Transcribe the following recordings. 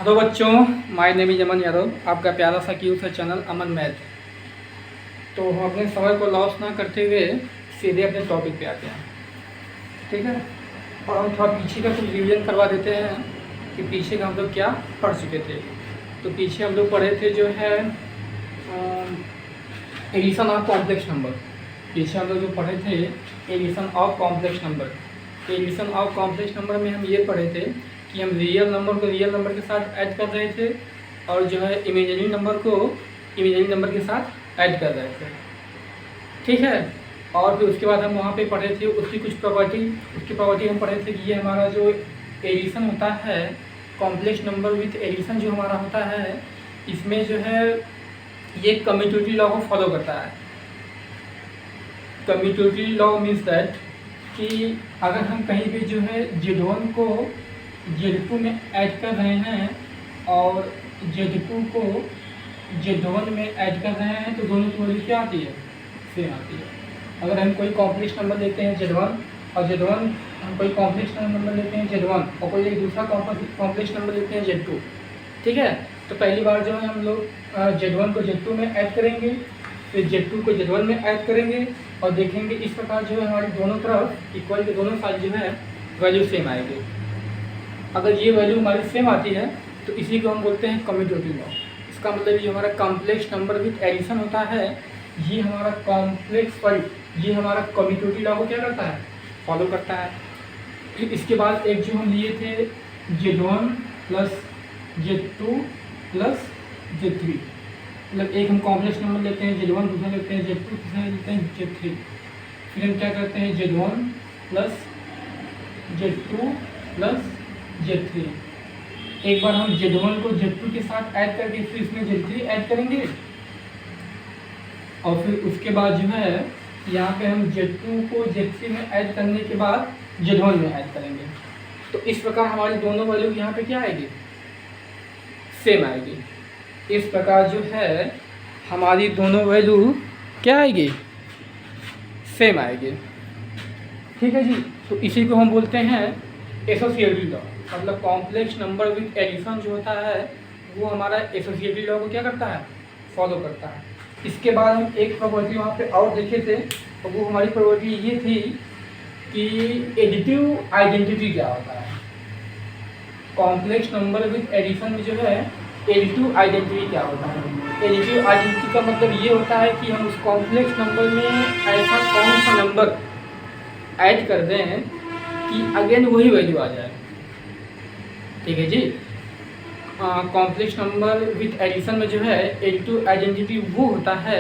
Hello बच्चों, my name is अमन यादव। आपका प्यारा सा क्यूट सा चैनल अमन मैथ। तो हम अपने समय को लॉस ना करते हुए सीधे अपने टॉपिक पे आते हैं, ठीक है। और हम थोड़ा पीछे का कुछ रिवीजन करवा देते हैं कि पीछे का हम लोग क्या पढ़ चुके थे। तो पीछे हम लोग पढ़े थे जो है एडिशन ऑफ कॉम्प्लेक्स नंबर। पीछे हम लोग जो पढ़े थे addition of complex number. Addition of complex number में हम ये पढ़े थे कि हम रियल नंबर को रियल नंबर के साथ ऐड कर रहे थे और जो है इमेजिनरी नंबर को इमेजिनरी नंबर के साथ ऐड कर रहे थे, ठीक है। और फिर उसके बाद हम वहाँ पे पढ़े थे उसकी कुछ प्रॉपर्टी हम पढ़े थे कि ये हमारा जो एडिशन होता है कॉम्प्लेक्स नंबर विथ एडिशन जो हमारा होता है, इसमें जो है ये कम्यूटेटिव लॉ को फॉलो करता है। कम्यूटेटिव लॉ मीन्स दैट कि अगर हम कहीं भी जो है Z1 को Z2 में ऐड कर रहे हैं और Z2 को Z1 में ऐड कर रहे हैं तो दोनों की वैल्यू क्या आती है? सेम आती है। अगर हम कोई कॉम्प्लेक्स नंबर लेते हैं Z1 और Z1 हम कोई कॉम्प्लेक्स नंबर लेते हैं Z1 और कोई एक दूसरा कॉम्प्लेक्स नंबर लेते हैं Z2, ठीक है। तो पहली बार जो है हम लोग Z1 को Z2 में ऐड करेंगे, फिर Z2 को Z1 में ऐड करेंगे और देखेंगे इस प्रकार जो है हमारी दोनों तरफ इक्वल के दोनों साइड जो है वैल्यू सेम आएगी। अगर ये वैल्यू हमारी सेम आती है तो इसी को हम बोलते हैं कम्यूटेटिव लॉ। इसका मतलब ये हमारा कॉम्प्लेक्स नंबर विथ एडिशन होता है, ये हमारा ये हमारा कम्यूटेटिव लॉ को क्या करता है? फॉलो करता है। फिर इसके बाद एक जो हम लिए थे Z1 plus Z2 plus Z3, मतलब एक हम कॉम्प्लेक्स नंबर लेते हैं Z1, दूसरा लेते हैं Z2, तीसरा लेते हैं Z3। फिर हम क्या करते हैं Z1 plus Z2 plus Z3। एक बार हम Z1 को Z2 के साथ ऐड करके फिर इसमें Z3 ऐड करेंगे और फिर उसके बाद जो है यहाँ पे हम Z2 को Z3 में ऐड करने के बाद Z1 में ऐड करेंगे। तो इस प्रकार हमारी दोनों वैल्यू यहाँ पे क्या आएगी? सेम आएगी। इस प्रकार जो है हमारी दोनों वैल्यू क्या आएगी? सेम आएगी, ठीक है जी। तो इसी को हम बोलते हैं एसोसिएटिव लॉ। मतलब कॉम्प्लेक्स नंबर विथ एडिशन जो होता है वो हमारा एसोसिएटिव लॉ को क्या करता है? फॉलो करता है। इसके बाद हम एक प्रॉपर्टी वहाँ पे और देखे थे, तो वो हमारी प्रॉपर्टी ये थी कि एडिटिव आइडेंटिटी क्या होता है। कॉम्प्लेक्स नंबर विथ एडिशन में जो है एडिटिव आइडेंटिटी क्या होता है? एडिटिव आइडेंटिटी का मतलब ये होता है कि हम उस कॉम्प्लेक्स नंबर में ऐसा कौन सा नंबर ऐड कर दें कि अगेन वही वैल्यू आ जाए, ठीक है जी। कॉम्प्लेक्स नंबर विथ एडिशन में जो है एडिटिव आइडेंटिटी वो होता है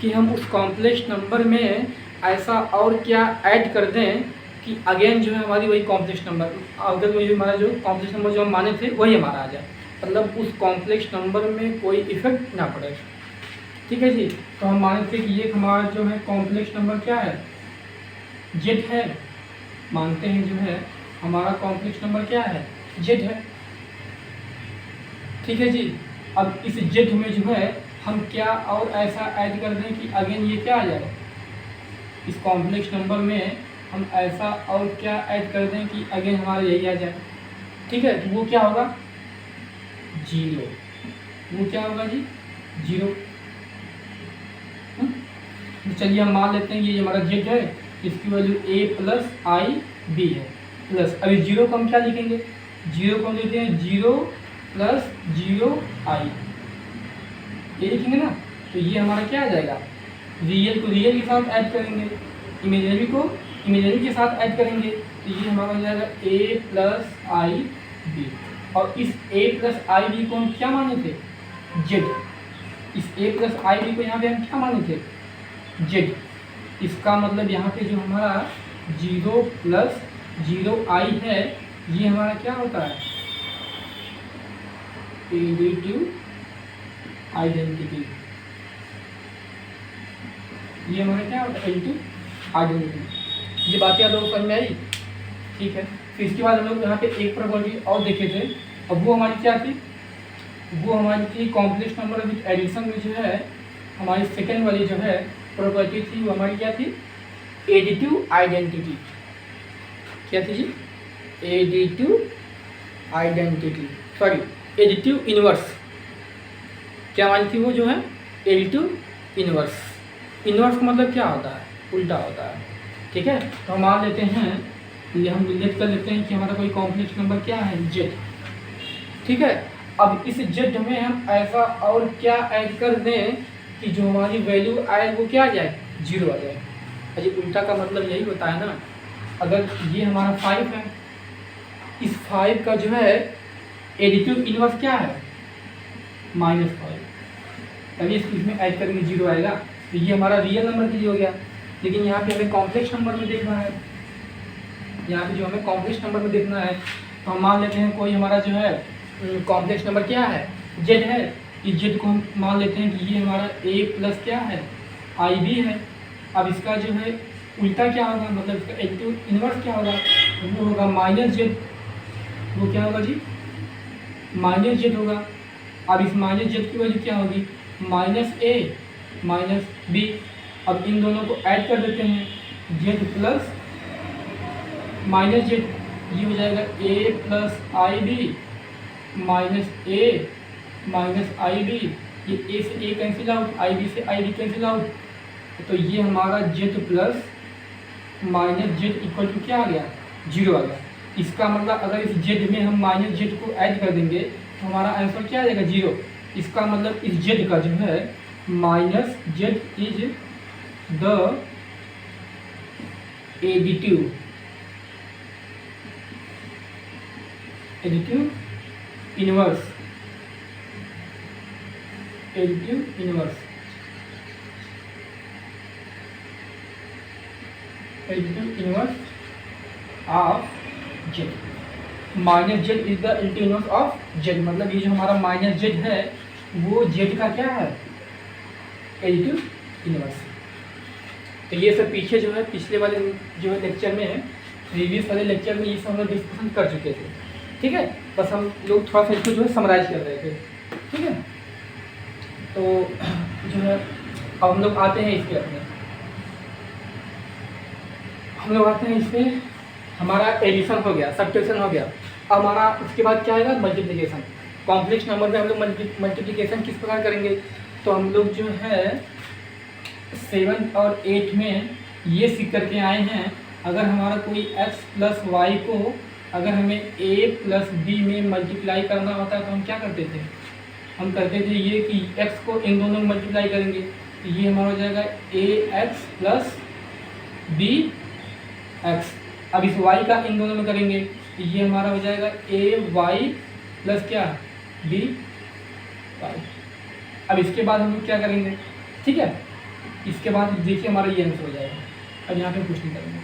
कि हम उस कॉम्प्लेक्स नंबर में ऐसा और क्या ऐड कर दें कि अगेन जो है हमारी वही कॉम्प्लेक्स नंबर, अगर वही हमारा जो कॉम्प्लेक्स नंबर जो हम माने थे वही हमारा आ जाए, मतलब उस कॉम्प्लेक्स नंबर में कोई इफेक्ट ना पड़े, ठीक है जी। तो हम माने थे कि ये हमारा जो है कॉम्प्लेक्स नंबर क्या है? Z है। मानते हैं जो है हमारा कॉम्प्लेक्स नंबर क्या है? Z है, ठीक है जी। अब इस Z में जो है हम क्या और ऐसा ऐड कर दें कि अगेन ये क्या आ जाए? इस कॉम्प्लेक्स नंबर में हम ऐसा और क्या ऐड कर दें कि अगेन हमारा यही आ जाए, ठीक है। तो वो क्या होगा? 0। वो क्या होगा जी? 0। तो चलिए हम मान लेते हैं ये हमारा Z है, इसकी value A plus I B है प्लस, अभी 0 को हम क्या लिखेंगे? 0 को हम लिखते हैं 0 प्लस 0 आई, ये लिखेंगे ना। तो ये हमारा क्या आ जाएगा? रियल को रियल के साथ ऐड करेंगे, इमेजिनरी को इमेजिनरी के साथ ऐड करेंगे, तो ये हमारा हो जाएगा A प्लस आई B। और इस A प्लस आई B को हम क्या माने थे? Z। इस A प्लस आई B को यहाँ पे हम क्या माने थे? Z। इसका मतलब यहाँ पे जो हमारा 0 प्लस 0 आई है ये हमारा क्या होता है? Additive identity. ये हमारा क्या होता है? Additive identity. ये बातें आप लोगों को समझ में आई, ठीक है। फिर इसके बाद हम लोग यहाँ पे एक प्रॉपर्टी और देखे थे, अब वो हमारी क्या थी? वो हमारी थी कॉम्प्लेक्स नंबर विथ एडिशन में जो है हमारी सेकेंड वाली जो है प्रॉपर्टी थी वो हमारी क्या थी? Additive identity. क्या थी जी? Additive identity, sorry additive inverse. क्या मानी थी वो जो है एडिटिव इनवर्स। इनवर्स का मतलब क्या होता है, उल्टा होता है। ठीक है, तो हम मान लेते हैं, ये हम रिलेट कर लेते हैं कि हमारा कोई कॉम्प्लेक्स नंबर क्या है, जेड। ठीक है, अब इस जेड में हम ऐसा और क्या ऐड कर दें कि जो हमारी वैल्यू आए वो क्या आ जाए, 0 आ जाए। अजी उल्टा का मतलब यही होता है ना, अगर ये हमारा 5 है, इस 5 का जो है एडिटिव इनवर्स क्या है, -5, तभी इसमें ऐड करेंगे 0 आएगा। तो ये हमारा रियल नंबर के लिए हो गया। लेकिन यहाँ पे हमें कॉम्प्लेक्स नंबर में देखना है, यहाँ पे जो हमें कॉम्प्लेक्स नंबर में देखना है, तो हम मान लेते हैं कोई हमारा जो है कॉम्प्लेक्स नंबर क्या है, जेड है। इस जेड को हम मान लेते हैं कि ये हमारा a प्लस क्या है, IB है। अब इसका जो है उल्टा क्या होगा, मतलब इसका एडिटिव इनवर्स क्या होगा, वो होगा -z। वो क्या होगा जी, -z होगा। अब इस -z की वैल्यू क्या होगी, -a -b। अब इन दोनों को ऐड कर देते हैं, z प्लस -z, ये हो जाएगा a plus IB -a -IB। ये a से a कैंसिल आउट, IB से IB कैंसिल आउट, तो ये हमारा z plus -z equal to क्या आ गया, 0 आ गया। इसका मतलब अगर इस z में हम -z को ऐड कर देंगे तो हमारा आंसर क्या आ जाएगा, 0। इसका मतलब इस z का जो है -z is the additive inverse, additive inverse, additive inverse of Z. -z is the additive inverse of Z, मतलब ये जो हमारा -z है वो z का क्या है, एडिटिव इनवर्स। तो ये सब पीछे जो है पिछले वाले जो है लेक्चर में, प्रीवियस वाले लेक्चर में ये सब हम लोग डिस्कशन कर चुके थे। ठीक है, बस हम लोग थोड़ा सा इसको जो है समराइज कर रहे थे। ठीक है, तो जो है अब हम लोग आते हैं इस पे, इस पे हमारा एडिशन हो गया, सब्ट्रैक्शन हो गया। अब हमारा उसके बाद क्या आएगा, मल्टीप्लिकेशन। कॉम्प्लेक्स नंबर में हम लोग मल्टीप्लिकेशन किस प्रकार करेंगे, तो हम लोग जो है 7 और 8 में ये सीख करके आए हैं, अगर हमारा कोई x प्लस वाई को अगर हमें a प्लस बी में मल्टीप्लाई करना होता है तो हम क्या करते थे, हम करते थे ये कि x को इन दोनों में मल्टीप्लाई करेंगे, तो ये हमारा हो जाएगा ax प्लस बी एक्स। अब इस y का इन दोनों में करेंगे तो ये हमारा हो जाएगा ay प्लस क्या, बी वाई। अब इसके बाद हम लोग क्या करेंगे, ठीक है, इसके बाद देखिए हमारा ये आंसर हो जाएगा। अब यहाँ पे कुछ नहीं करेंगे।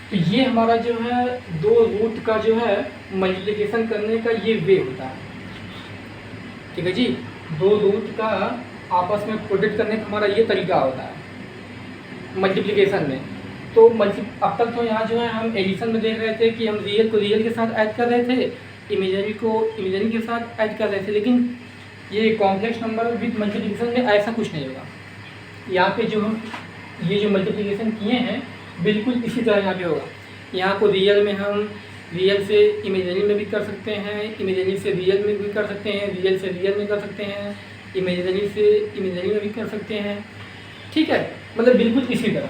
तो ये हमारा जो है दो रूट का जो है मल्टीप्लिकेशन करने का ये वे होता है। ठीक है जी, दो रूट का आपस में प्रोडक्ट करने का हमारा ये तरीका होता है मल्टीप्लिकेशन में। तो अब तक तो यहाँ जो है हम एडिशन में देख रहे थे कि हम रियल को रियल के साथ ऐड कर रहे थे, इमेजरी को इमेजरी के साथ ऐड कर रहे थे, लेकिन ये कॉम्प्लेक्स नंबर विद मल्टीप्लिकेशन में ऐसा कुछ नहीं होगा। यहाँ पे जो हम ये जो मल्टीप्लिकेशन किए हैं बिल्कुल इसी तरह यहाँ पे होगा। यहाँ को रियल में हम रियल से इमेजरी में भी कर सकते हैं, इमेजरी से रियल में भी कर सकते हैं, रियल से रियल में कर सकते हैं, इमेजरी से इमेजरी में भी कर सकते हैं। ठीक है, मतलब बिल्कुल इसी तरह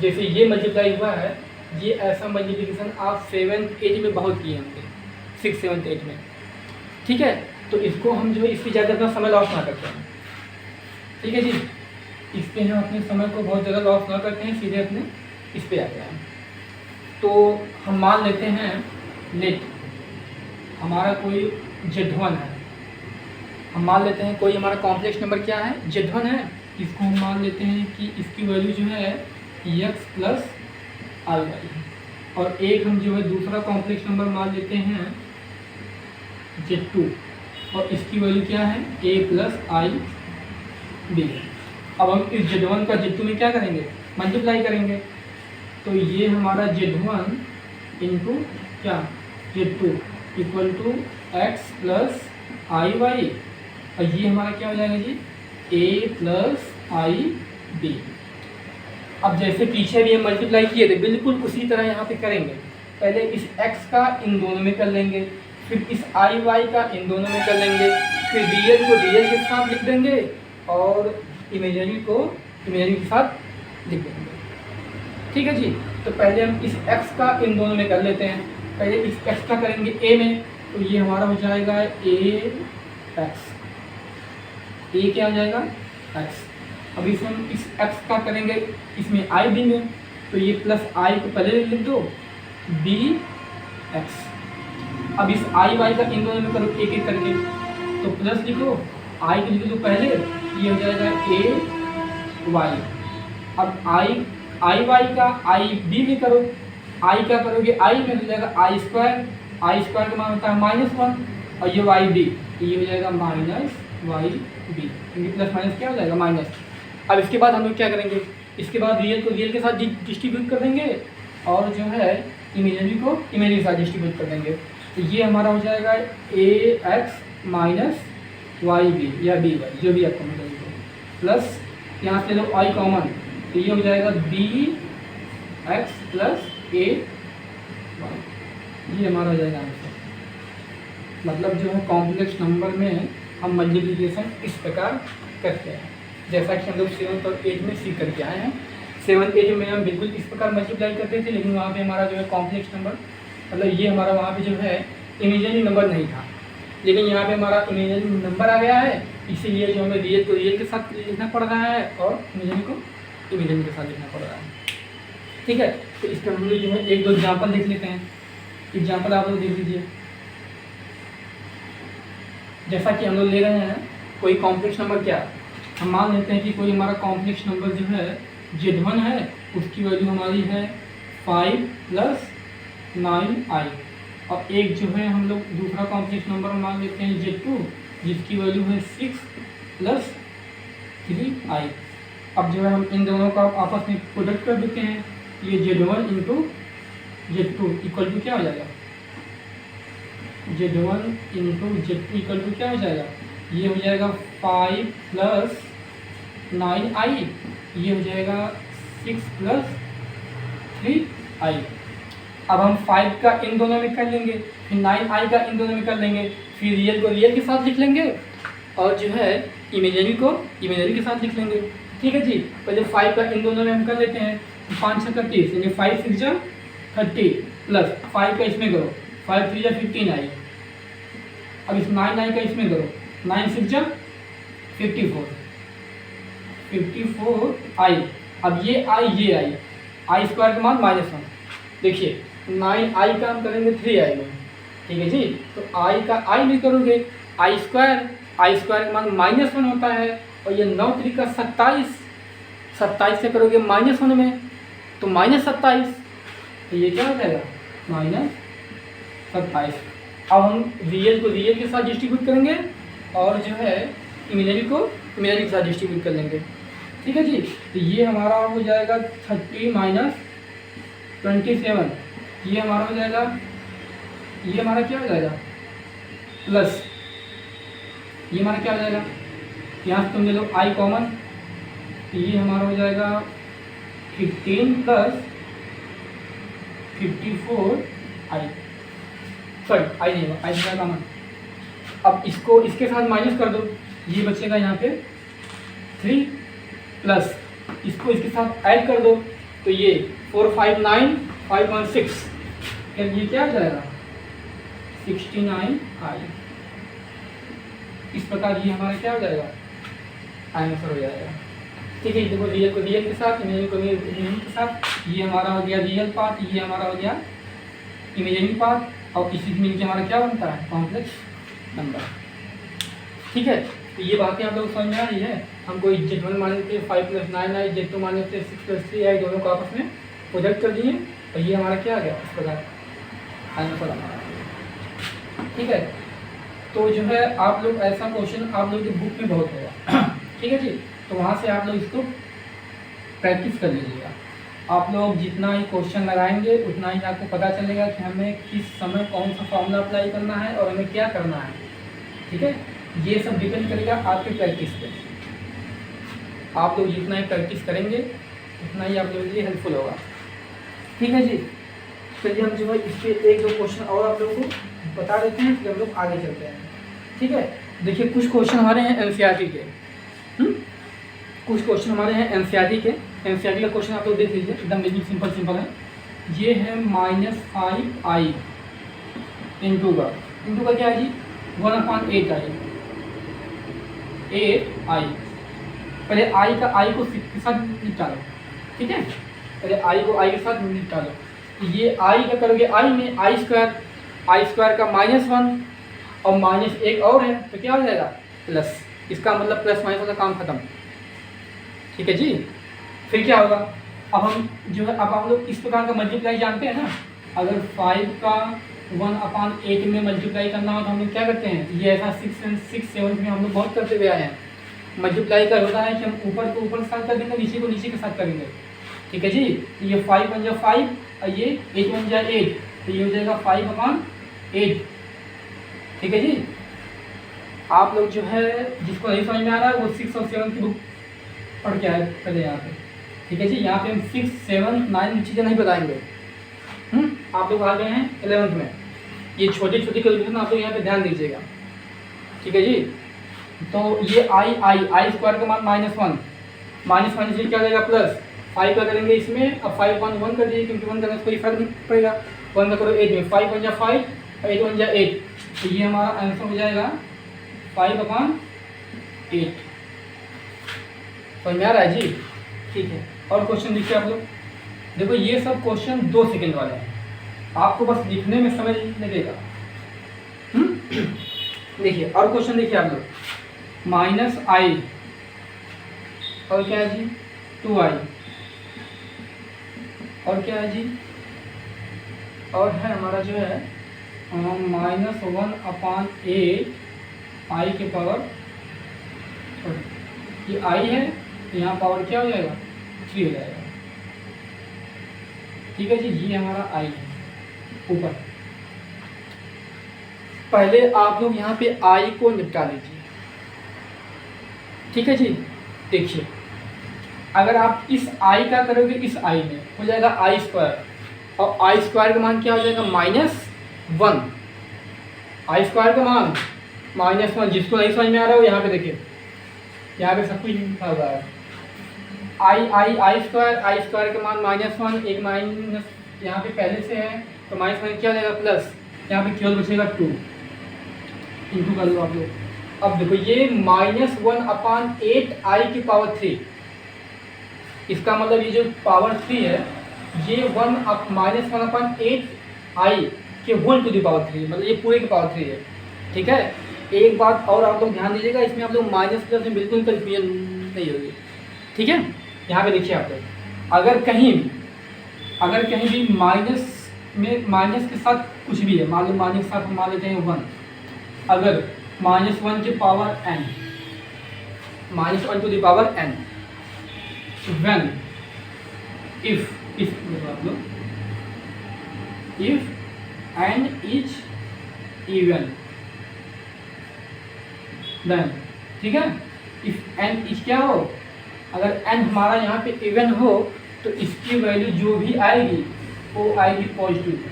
जैसे ये मल्टीप्लाई हुआ है, ये ऐसा मल्टीप्लिकेशन आप 7th 8th में बहुत किए होंगे, 6th 7th 8th में। ठीक है, तो इसको हम जो है इससे ज़्यादा अपना समय लॉस ना करते हैं। ठीक है जी, इस पर हम अपने समय को बहुत ज़्यादा लॉस ना करते हैं, सीधे अपने इस पर आते हैं। तो हम मान लेते हैं लेट हमारा कोई Z1 है, हम मान लेते हैं कोई हमारा कॉम्प्लेक्स नंबर क्या है, Z1 है। इसको हम मान लेते हैं कि इसकी वैल्यू जो है x प्लस आई वाई, और एक हम जो है दूसरा कॉम्प्लेक्स नंबर मान लेते हैं Z2, और इसकी वैल्यू क्या है a प्लस आई बी। अब हम इस Z1 का Z2 में क्या करेंगे, मल्टीप्लाई करेंगे। तो ये हमारा Z1 इंटू क्या Z2 equal to x plus I Y, और ये हमारा क्या हो जाएगा जी a प्लस आई बी। अब जैसे पीछे भी हम मल्टीप्लाई किए थे बिल्कुल उसी तरह यहाँ पे करेंगे। पहले इस x का इन दोनों में कर लेंगे, फिर इस आई वाई का इन दोनों में कर लेंगे, फिर रियल को रियल के साथ लिख देंगे और इमेजनरी को इमेजनरी के साथ लिख देंगे। ठीक है जी। तो पहले हम इस x का इन दोनों में कर लेते हैं। पहले इस x का करेंगे a में, तो ये हमारा हो जाएगा a x, a क्या हो जाएगा x। अब इसमें हम इस x का करेंगे इसमें i b में, तो ये प्लस i को पहले लिख दो b x। अब इस i y का इन दोनों में करो एक एक करके, तो प्लस लिखो i को लिख दो पहले, ये हो जाएगा a y। अब i y का i b में करो, i का करोगे i में हो जाएगा i स्क्वायर का मान होता है -1 और ये y b, तो ये हो जाएगा -y b, क्योंकि प्लस माइनस क्या हो जाएगा माइनस। अब इसके बाद हम लोग क्या करेंगे, इसके बाद रियल को रियल के साथ डिस्ट्रीब्यूट कर देंगे और जो है इमेजनरी को इमेजनरी के साथ डिस्ट्रीब्यूट कर देंगे। तो ये हमारा हो जाएगा ax माइनस वाई बी या बी वाई जो भी आपको मिलेगा, प्लस यहाँ से लो i कॉमन, तो ये हो जाएगा बी एक्स प्लस ए वाई, ये हमारा हो जाएगा आंसर। मतलब जो है कॉम्प्लेक्स नंबर में हम मल्टीप्लिकेशन इस प्रकार करते हैं, जैसा कि हम लोग 7 और 8 में सीख करके आए हैं। 7 8 में हम बिल्कुल इस प्रकार मल्टीप्लाई करते थे, लेकिन वहाँ पे हमारा जो है कॉम्प्लेक्स नंबर, मतलब ये हमारा वहाँ पे जो है इमेजिनरी नंबर नहीं था, लेकिन यहाँ पे हमारा इमेजिनरी नंबर आ गया है, इसीलिए जो हमें रियल को रियल के साथ लिखना पड़ रहा है और इमेजिनरी को इमेजिनरी के साथ लिखना पड़ रहा है। ठीक है, तो इसका हम लोग जो है एक दो एग्जाम्पल देख लेते हैं। एग्जाम्पल आप लोग देख लीजिए। जैसा कि हम लोग ले रहे हैं कोई कॉम्प्लेक्स नंबर, क्या हम मान लेते हैं कि कोई हमारा कॉम्प्लेक्स नंबर जो है Z1 है, उसकी वैल्यू हमारी है 5 + 9i, और एक जो है हम लोग दूसरा कॉम्प्लेक्स नंबर मान लेते हैं Z2, जिसकी वैल्यू है 6 + 3i। अब जो है हम इन दोनों का आपस में प्रोडक्ट कर देते हैं, ये Z1 × Z2 इक्वल टू क्या हो जाएगा, Z1 × Z2 इक्वल टू क्या हो जाएगा, ये हो जाएगा 5 + 9i, ये हो जाएगा 6 + 3i। अब हम 5 का इन दोनों में कर लेंगे, फिर 9i का इन दोनों में कर लेंगे, फिर रियल को रियल के साथ लिख लेंगे और जो है इमेजिनरी को इमेजिनरी के साथ लिख लेंगे। ठीक है जी। पहले 5 का इन दोनों में हम कर लेते हैं, 5 × 30 यानी 5 × 6 = 30 प्लस 5 का इसमें करो 5 × 3 = 15i। अब इस 9i का इसमें करो 9 × 6 = 54i। अब ये i स्क्वायर का मान -1, देखिए 9i का हम करेंगे 3i में। ठीक है जी। तो i का i में करोगे i स्क्वायर का मान -1 होता है, और ये 9 × 3 = 27 से करोगे -1 में तो -27, तो ये क्या हो जाएगा -27। अब हम रियल को रियल के साथ डिस्ट्रीब्यूट करेंगे और जो है इमेजिनरी को इमेजिनरी के साथ डिस्ट्रीब्यूट कर लेंगे। ठीक है जी। तो ये हमारा हो जाएगा 30 - 27, ये हमारा हो जाएगा, ये हमारा क्या हो जाएगा प्लस, ये हमारा क्या हो जाएगा, यहाँ से तुम ले लो i कॉमन, ये हमारा हो जाएगा 15 + 54i, सॉरी i नहीं होगा, i का कॉमन। अब इसको इसके साथ माइनस कर दो, ये बचेगा यहाँ पे 3 प्लस इसको इसके साथ ऐड कर दो, तो ये 4 5 9 5 1 6, फिर ये क्या हो जाएगा 69i। इस प्रकार ये हमारा क्या हो जाएगा आंसर हो जाएगा। ठीक है, देखो रियल को रियल के साथ इमेजिनरी को इमेजिनरी के साथ, ये हमारा हो गया रियल पार्ट, ये हमारा हो गया इमेजिनरी पार्ट, और इसी के मिलकर हमारा क्या बनता है कॉम्प्लेक्स नंबर। ठीक है, तो ये बातें आप लोग समझ में आ रही है। हम कोई Z1 मान लेते 5 + 9i, Z2 मान लेते 6 + 3i, दोनों को आपस में प्रोजेक्ट कर दिए और ये हमारा क्या आ गया इस प्रकार आंसर हमारा। ठीक है, तो जो है आप लोग ऐसा क्वेश्चन आप लोग की बुक में बहुत होगा। ठीक है जी, तो वहाँ से आप लोग इसको प्रैक्टिस कर लीजिएगा। आप लोग जितना ही क्वेश्चन लगाएंगे उतना ही आपको पता चलेगा कि हमें किस समय कौन सा फॉर्मूला अप्लाई करना है और हमें क्या करना है। ठीक है, ये सब डिपेंड करेगा आपकी प्रैक्टिस पे। आप लोग जितना ही प्रैक्टिस करेंगे उतना ही आप लोगों के लिए हेल्पफुल होगा। ठीक है जी, चलिए हम जो है इसके एक दो क्वेश्चन और आप लोगों को बता देते हैं, फिर हम लोग आगे चलते हैं। ठीक है, देखिए कुछ क्वेश्चन हमारे हैं एनसीईआरटी के। कुछ क्वेश्चन हमारे हैं एनसीईआरटी के। एनसीईआरटी का क्वेश्चन आप लोग देख लीजिए, एकदम बिल्कुल सिंपल है। ये है -5i इंटू का क्या है जी, 1/8i। पहले आई को के साथ निकालो, ठीक है, पहले आई के साथ निकालो। ये आई क्या करोगे, आई में आई स्क्वायर का -1 और -1 और है तो क्या हो जाएगा प्लस, इसका मतलब प्लस माइनस वाला काम खत्म। ठीक है जी, फिर क्या होगा, अब हम जो है अब हम लोग इस प्रकार का मल्टीप्लाई जानते हैं ना, अगर 5 का 1/8 में मल्टीप्लाई करना हो तो हम लोग क्या करते हैं, ये ऐसा 6 7 में हम लोग बहुत करते हुए आए हैं। मल्टीप्लाई का होता है कि हम ऊपर को ऊपर के साथ कर देंगे, नीचे को नीचे के साथ करेंगे। ठीक है जी, ये 5 बन जाए 5 और ये 8 बन जाए 8, तो ये हो जाएगा 5/8। ठीक है जी, आप लोग जो है जिसको नहीं समझ में आ रहा है वो 6 और 7 की बुक पढ़ के आए पहले यहाँ पे। ठीक है जी, यहाँ पे हम 6 7 9 चीज़ें नहीं बताएंगे। आप लोग आ गए हैं 11th में, ये छोटी छोटी कैलकुलेशन आप लोग यहाँ पे ध्यान दीजिएगा। ठीक है जी, तो ये आई स्क्वायर का मान -1 माइनस ये क्या हो जाएगा प्लस, 5 का करेंगे इसमें, अब 5 1 कर दीजिए क्योंकि 1 करने से कोई फर्क नहीं पड़ेगा। 1 का करो 8 में, 5 बन जाए 5 और 8 बन जाए 8, तो ये हमारा आंसर हो जाएगा 5/8। समझ में आ रहा है जी? ठीक है, और क्वेश्चन देखिए आप लोग। देखो ये सब क्वेश्चन 2 सेकंड वाले हैं, आपको बस लिखने में समय लगेगा। देखिए और क्वेश्चन देखिए आप लोग, -i और क्या है जी 2i, और क्या है जी, और है हमारा जो है -1/8 i के पावर, ये i है, यहाँ पावर क्या हो जाएगा 3 हो जाएगा। ठीक है जी, ये हमारा i है ऊपर। पहले आप लोग यहाँ पे i को निपटा लीजिए। ठीक है जी, देखिए अगर आप इस i का करोगे इस i में हो जाएगा i स्क्वायर, और i स्क्वायर का मान क्या हो जाएगा -1। i स्क्वायर का मान -1, जिसको नहीं समझ में आ रहा हो यहाँ पे देखिए, यहाँ पे सब कुछ लिखा हुआ है। आई स्क्वायर का मान -1, एक माइनस यहाँ पे पहले से है तो माइनस में क्या हो जाएगा प्लस, यहाँ पे केवल बचेगा 2 इंटू कर लो आप लोग। अब देखो ये -1/8 i की पावर 3, इसका मतलब ये जो पावर 3 है ये -1/8 i के होल टू दी पावर 3, मतलब ये पूरे की पावर 3 है। ठीक है, एक बात और आप लोग ध्यान दीजिएगा, इसमें आप लोग माइनस प्लस में बिल्कुल कन्फ्यूजन नहीं होगी। ठीक है, यहाँ पे देखिए आप लोग, अगर कहीं भी माइनस में माइनस के साथ कुछ भी है, मान लो माइनस के साथ मान लेते हैं 1, अगर -1 के power n, -1 to the power n, when if n is even, then ठीक है, if n is क्या हो, अगर n हमारा यहाँ पे इवन हो तो इसकी वैल्यू जो भी आएगी वो आएगी पॉजिटिव।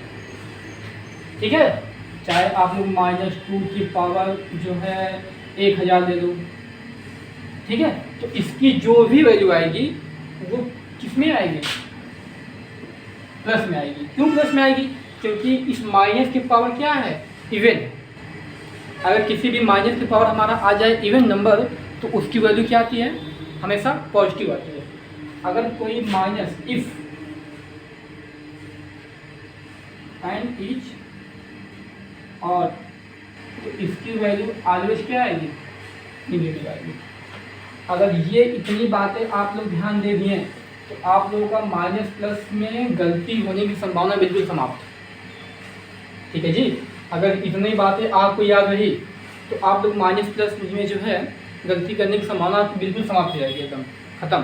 ठीक है, चाहे आप लोग -2 की पावर जो है 1000 ले लो। ठीक है, तो इसकी जो भी वैल्यू आएगी वो किस में आएगी, प्लस में आएगी। क्यों प्लस में आएगी, क्योंकि इस माइनस की पावर क्या है इवन। अगर किसी भी माइनस की पावर हमारा आ जाए इवन नंबर तो उसकी वैल्यू क्या आती है, हमेशा पॉजिटिव आती है। अगर कोई माइनस इफ एंड इच और, तो इसकी वैल्यू ऑलवेज क्या आएगी, नेगेटिव आएगी। अगर ये इतनी बातें आप लोग ध्यान दे दिए तो आप लोगों का माइनस प्लस में गलती होने की संभावना बिल्कुल समाप्त। ठीक है जी, अगर इतनी बातें आपको याद रही तो आप लोग माइनस प्लस में जो है गलती करने की संभावना बिल्कुल समाप्त हो जाएगी, एकदम खत्म।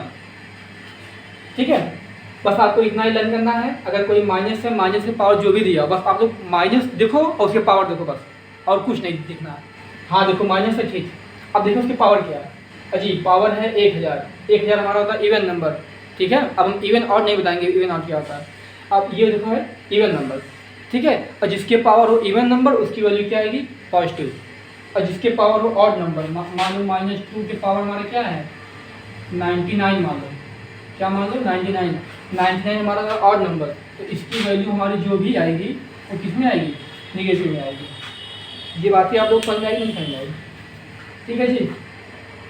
ठीक है, बस आपको इतना ही लर्न करना है। अगर कोई माइनस है, माइनस की पावर जो भी दिया बस आप लोग माइनस देखो और उसके पावर देखो, बस और कुछ नहीं दिखना है। हाँ देखो माइनस है, ठीक, अब देखो उसकी पावर क्या है। अजी पावर है 1000 हमारा होता है इवन नंबर। ठीक है, अब हम इवन और नहीं बताएंगे इवन और क्या होता है। अब ये देखो है इवन नंबर, ठीक है, और जिसके पावर हो इवन नंबर उसकी वैल्यू क्या आएगी पॉजिटिव, और जिसके पावर हो ऑड नंबर, मान लो -2 के पावर हमारा क्या है 99 मान लो, क्या मान लो 99 हमारा ऑड नंबर, तो इसकी वैल्यू हमारी जो भी आएगी वो किस में आएगी निगेटिव में आएगी। ये बातें आप लोग समझ आएगी नहीं समझ आएगी, ठीक है जी।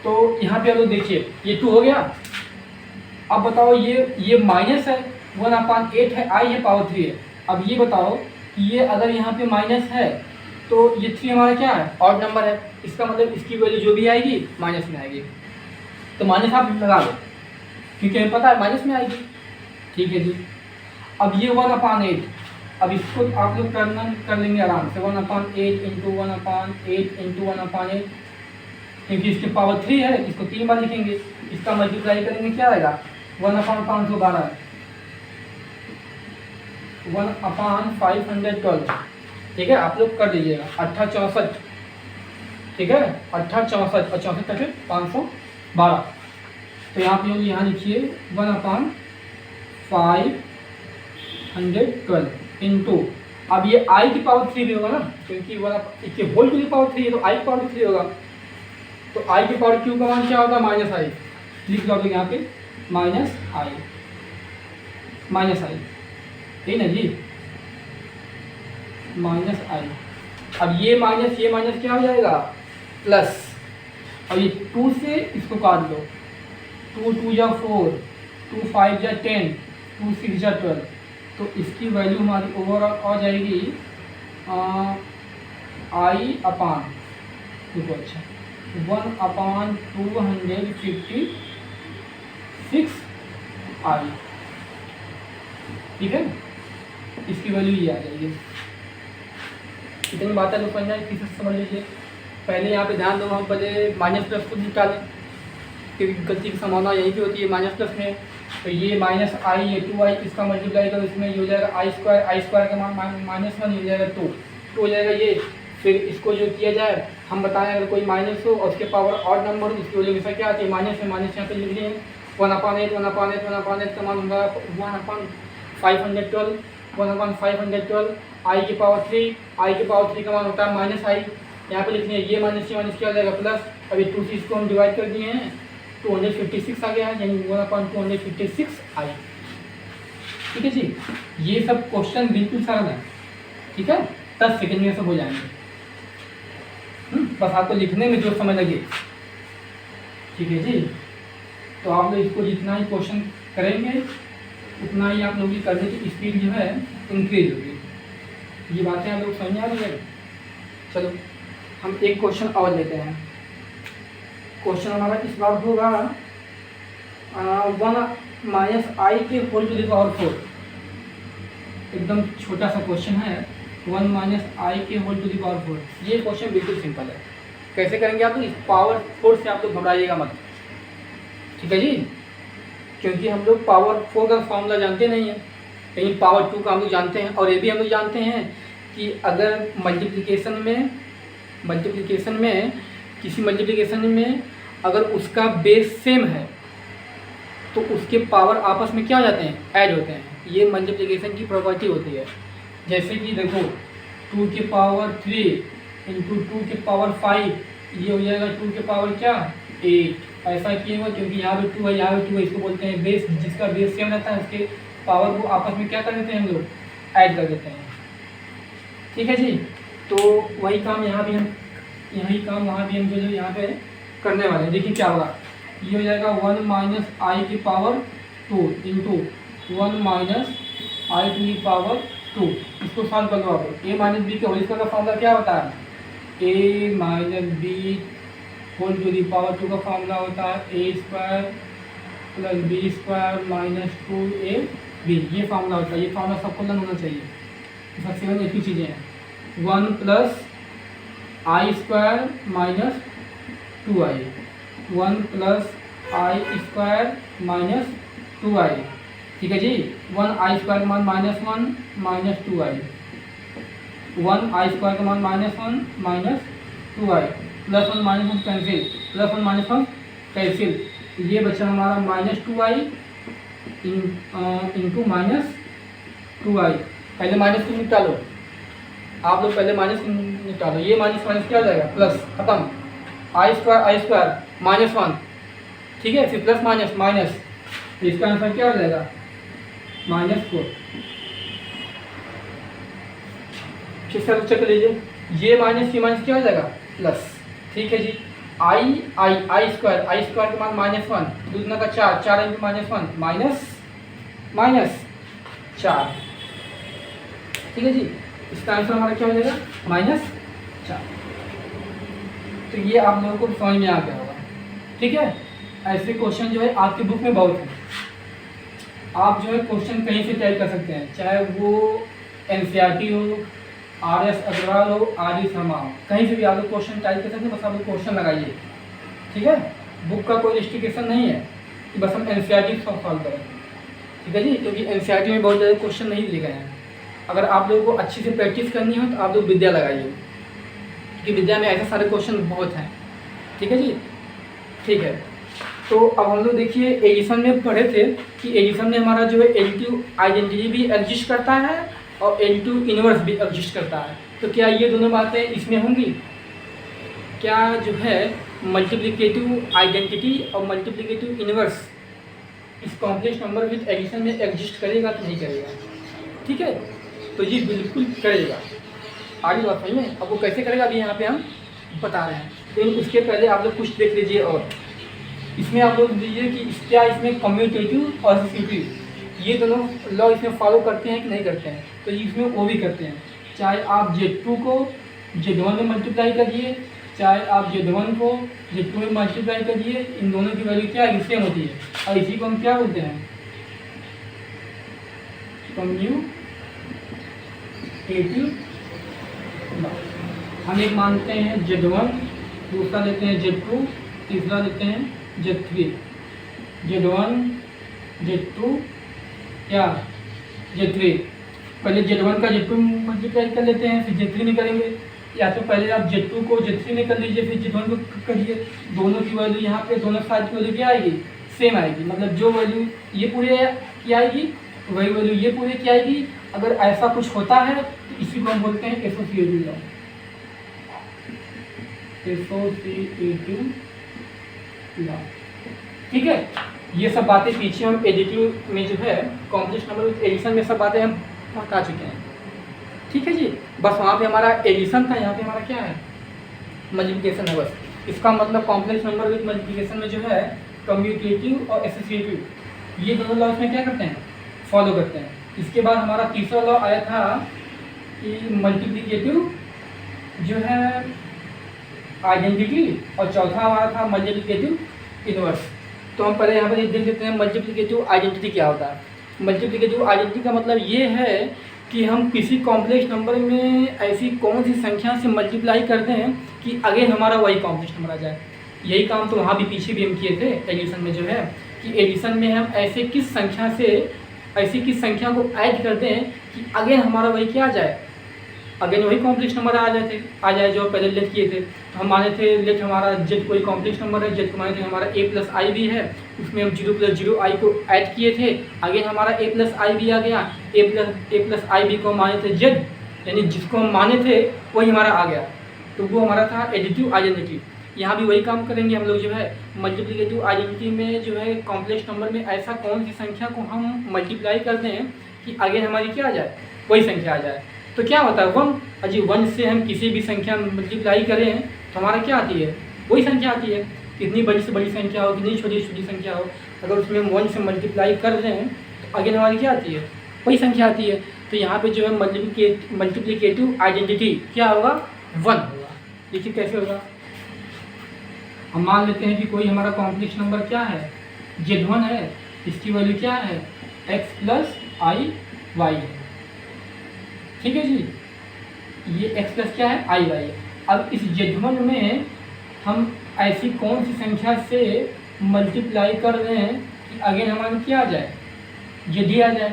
तो यहाँ पे आप लोग देखिए ये 2 हो गया। अब बताओ ये माइनस है 1/8 है, आई है पावर 3 है। अब ये बताओ कि ये अगर यहाँ पे माइनस है तो ये 3 हमारा क्या है ऑड नंबर है, इसका मतलब इसकी वैल्यू जो भी आएगी माइनस में आएगी, तो माइनस आप लगा दो क्योंकि हमें पता है माइनस में आएगी, ठीक है जी। अब ये 1/8, अब इसको आप लोग कर लेंगे आराम से 1/8 इंटू 1/8 इंटू 1/8, क्योंकि इसके पावर 3 है इसको 3 बार लिखेंगे, इसका मल्टीप्लाई करेंगे क्या आएगा 1/512, 1/512, ठीक है। आप लोग कर दीजिएगा 864, ठीक है 864 और 64 तक 512, तो यहाँ पे यहाँ लिखिए 1/512 इंटू, अब ये आई की पावर 3 भी होगा ना, क्योंकि इसके होल टू की पावर 3 है तो आई की पावर 3 होगा, तो आई की पावर क्यू का मान क्या होगा माइनस आई, लिख लो यहाँ पे माइनस आई, ठीक ना जी माइनस आई। अब ये माइनस क्या हो जाएगा प्लस, और ये 2 से इसको काट लो, 2 2 जा 4, 2 5 जा 10, 2 6 जा 12, तो इसकी वैल्यू हमारी ओवरऑल आ जाएगी आई अपान देखो अच्छा 1/256 आई, ठीक है, इसकी वैल्यू ये आ जाएगी। इतनी बात है तो समझना है, किसी से समझ लीजिए। पहले यहाँ पे ध्यान दो, हम पहले माइनस प्लस को निकालें क्योंकि गलती की संभावना यही की होती है माइनस प्लस में, तो ये माइनस आई ये 2i, इसका मल्टीप्लाई करो इसमें ये हो जाएगा आई स्क्वायर का मान -1 हो जाएगा 2 हो जाएगा ये। फिर इसको जो किया जाए हम बताएं अगर कोई माइनस हो और उसके पावर ऑड नंबर हो इसकी वजह हमेशा क्या आती है माइनस में, माइनस यहाँ पे लिख लिए 1/8 का मान होगा 1/512, 1/512 आई की पावर 3 का मान होता है माइनस आई, यहाँ पे लिखनी है ये माइनस क्या हो जाएगा प्लस, अभी 2 से इसको हम डिवाइड कर दिए हैं 256 आ गया है, यानी 1/256 आई, ठीक है जी। ये सब क्वेश्चन बिल्कुल सरल है, ठीक है 10 सेकंड में सब हो जाएंगे, बस आपको लिखने में जो समय लगे, ठीक है जी। तो आप लोग इसको जितना ही क्वेश्चन करेंगे उतना ही आप लोगों की करने की स्पीड जो है इंक्रीज होगी। ये बातें आप लोग समझ आ रही है। चलो हम एक क्वेश्चन और लेते हैं। क्वेश्चन हमारा इस बार होगा 1 माइनस आई के होल टू द पावर 4, एकदम छोटा सा क्वेश्चन है 1 माइनस आई के होल टू द पावर 4। ये क्वेश्चन बिल्कुल सिंपल है, कैसे करेंगे आप लोग इस पावर 4 से आप लोग घबराइएगा मत, ठीक है जी, क्योंकि हम लोग पावर 4 का फॉर्मूला जानते नहीं हैं, लेकिन पावर 2 का हम लोग जानते हैं, और ये भी हम लोग जानते हैं कि अगर मल्टीप्लिकेशन में किसी मल्टीप्लिकेशन में अगर उसका बेस सेम है तो उसके पावर आपस में क्या हो जाते हैं ऐड होते हैं, ये मल्टीप्लिकेशन की प्रॉपर्टी होती है। जैसे कि देखो 2 के पावर 3 इंटू 2 के पावर 5, ये हो जाएगा 2 के पावर क्या 8, ऐसा किए हुआ क्योंकि यहाँ पे 2 है यहाँ पे 2 है, इसको बोलते हैं बेस, जिसका बेस सेम रहता है उसके पावर को आपस में क्या कर देते हैं हम लोग ऐड कर देते हैं, ठीक है जी। तो वही काम यहाँ भी हम जो यहाँ पे करने वाले हैं। देखिए क्या होगा, ये हो जाएगा 1 माइनस आई की power 2 into 1 minus i two की पावर 2, इसको सॉल्व कर लो आप। ए माइनस बी के होल स्क्वायर का फॉर्मूला क्या होता है, a minus b whole to the power 2 का फॉर्मूला होता है a square plus B square minus 2ab, ये फार्मूला होता है। ये फार्मूला सबको लर्न होना चाहिए, सबसे पहले एक ही चीज़ें हैं 1 प्लस आई स्क्वायर माइनस 2i, 1 प्लस आई स्क्वायर माइनस 2i, ठीक है जी। 1 आई स्क्वायर का मान -1 माइनस 2i, 1 आई स्क्वायर का मान -1 माइनस 2i, +1 -1 कैंसिल, +1 -1 कैंसिल, ये बचा हमारा -2i इंटू 2i। पहले माइनस को निकालो, आप लोग पहले माइनस निकालो, ये माइनस माइनस क्या हो जाएगा प्लस, खत्म। आई स्क्वायर -1, ठीक है, फिर प्लस माइनस माइनस, तो इसका आंसर क्या हो जाएगा -4। फिर से चेक कर लीजिए, ये माइनस ये माइनस क्या हो जाएगा प्लस, ठीक है जी। आई स्क्वायर के मान -1, दूसरा का 4, 4 इंटू -1 माइनस 4, ठीक है जी। इसका आंसर हमारा क्या हो जाएगा -4। तो ये आप लोगों को समझ में आ गया होगा, ठीक है। ऐसे क्वेश्चन जो है आपकी बुक में बहुत है, आप जो है क्वेश्चन कहीं से तैयार कर सकते हैं, चाहे वो NCERT हो, RS अग्रवाल हो, RD शर्मा हो, कहीं से भी आप लोग क्वेश्चन टाइप कर सकते हैं। बस आप लोग क्वेश्चन लगाइए, ठीक है। बुक का कोई रिस्ट्रिक्शन नहीं है कि बस हम NCERT सॉल्व करें, ठीक है जी, क्योंकि NCERT में बहुत ज़्यादा क्वेश्चन नहीं दिए गए हैं। अगर आप लोगों को अच्छी से प्रैक्टिस करनी हो तो आप लोग विद्या लगाइए, क्योंकि विद्या में ऐसे सारे क्वेश्चन बहुत हैं, ठीक है जी, ठीक है। तो अब हम लोग देखिए एडिशन में पढ़े थे कि एडिशन में हमारा जो है एडिटिव आइडेंटिटी भी एग्जिस्ट करता है और एडिटिव इनवर्स भी एग्जिस्ट करता है। तो क्या ये दोनों बातें इसमें होंगी? क्या जो है मल्टीप्लिकेटिव आइडेंटिटी और मल्टीप्लिकेटिव इनवर्स इस कॉम्प्लेक्स नंबर विद एडिशन में एग्जिस्ट करेगा कि नहीं करेगा? ठीक है, तो ये बिल्कुल करेगा। आगे बात समझ में, अब वो कैसे करेगा अभी यहाँ पे हम बता रहे हैं। लेकिन उसके पहले आप लोग कुछ देख लीजिए, और इसमें आप लोग दीजिए कि क्या इसमें कम्यूटेटिव और एसोसिएटिव ये दोनों लॉ इसमें फॉलो करते हैं कि नहीं करते हैं? तो इसमें वो भी करते हैं। चाहे आप Z2 को Z1 में मल्टीप्लाई करिए, चाहे आप Z1 को Z2 में मल्टीप्लाई करिए, इन दोनों की वैल्यू क्या है, सेम होती है। और इसी को हम क्या बोलते हैं, कम्यूटेटिव। हम एक मानते हैं Z1, दूसरा लेते हैं Z2, तीसरा लेते हैं Z3। Z1 Z2 क्या Z3, पहले Z1 का Z2 मल्टीप्लाई कर लेते हैं, फिर Z3 में करेंगे। या तो पहले आप Z2 को Z3 में कर लीजिए, फिर Z1 को करिए। दोनों की वैल्यू यहाँ पे दोनों साइड की वैल्यू क्या आएगी, सेम आएगी। मतलब जो वैल्यू ये पूरे की आएगी वही वैल्यू ये पूरे की आएगी। अगर ऐसा कुछ होता है तो इसी को हम बोलते हैं एसोसिएटिव लॉ। एसोसिएटिव लॉ, ठीक है। ये सब बातें पीछे हम एडिटिव में जो है कॉम्प्लेक्स नंबर विद एडिशन में सब बातें हम बता चुके हैं, ठीक है जी। बस वहाँ पे हमारा एडिशन था, यहाँ पे हमारा क्या है, मल्टीप्लिकेशन है। बस इसका मतलब कॉम्प्लेक्स नंबर विद मल्टीप्लिकेशन में जो है कम्यूटेटिव और एसोसिएटिव ये दोनों लॉ इसमें क्या करते हैं, फॉलो करते हैं। इसके बाद हमारा तीसरा लॉ आया था कि मल्टीप्लिकेटिव जो है आइडेंटिटी, और चौथा हमारा था मल्टीप्लिकेटिव इनवर्स। तो हम पहले यहाँ पर देख लेते हैं मल्टीप्लिकेटिव आइडेंटिटी क्या होता है। मल्टीप्लिकेटिव आइडेंटिटी का मतलब ये है कि हम किसी कॉम्प्लेक्स नंबर में ऐसी कौन सी संख्या से मल्टीप्लाई करते हैं कि अगेन हमारा वही कॉम्प्लेक्स नंबर आ जाए। यही काम तो वहाँ भी पीछे भी हम किए थे एडिशन में, जो है कि एडिशन में हम ऐसी किस संख्या को ऐड करते हैं कि अगेन हमारा वही क्या आ जाए, अगेन वही कॉम्प्लेक्स नंबर आ जाए जो पहले लेट किए थे। तो हम माने थे लेट हमारा जेड कोई कॉम्प्लेक्स नंबर है, जेड को माने थे हमारा a+i भी है, उसमें हम 0+0i को ऐड किए थे, अगेन हमारा a+i भी आ गया। a+i भी को माने थे जेड, यानी जिसको हम माने थे वही हमारा आ गया। तो वो हमारा था एडिटिव आइडेंटिटी। यहाँ भी वही काम करेंगे हम लोग, जो है मल्टीप्लिकेटिव आइडेंटिटी में जो है कॉम्प्लेक्स नंबर में ऐसा कौन सी संख्या को हम मल्टीप्लाई करते हैं कि अगेन हमारी क्या आ जाए, वही संख्या आ जाए। तो क्या होता है 1, अजी 1 से हम किसी भी संख्या मल्टीप्लाई करें तो हमारा क्या आती है, वही संख्या आती है। कितनी बड़ी से बड़ी संख्या हो, कितनी छोटी से छोटी संख्या हो, अगर उसमें हम 1 से मल्टीप्लाई कर रहे हैं तो अगेन हमारी क्या आती है, वही संख्या आती है। तो यहाँ पे जो है मल्टीप्लिकेटिव आइडेंटिटी क्या होगा, 1 होगा। देखिए कैसे होगा, हम मान लेते हैं कि कोई हमारा कॉम्प्लेक्स नंबर क्या है, Z1 है, इसकी वैल्यू क्या है, x+i(y) है, ठीक है जी। ये x प्लस क्या है, i(y) है। अब इस Z1 में हम ऐसी कौन सी संख्या से मल्टीप्लाई कर रहे हैं कि अगेन हमारा क्या आ जाए, Z आ जाए।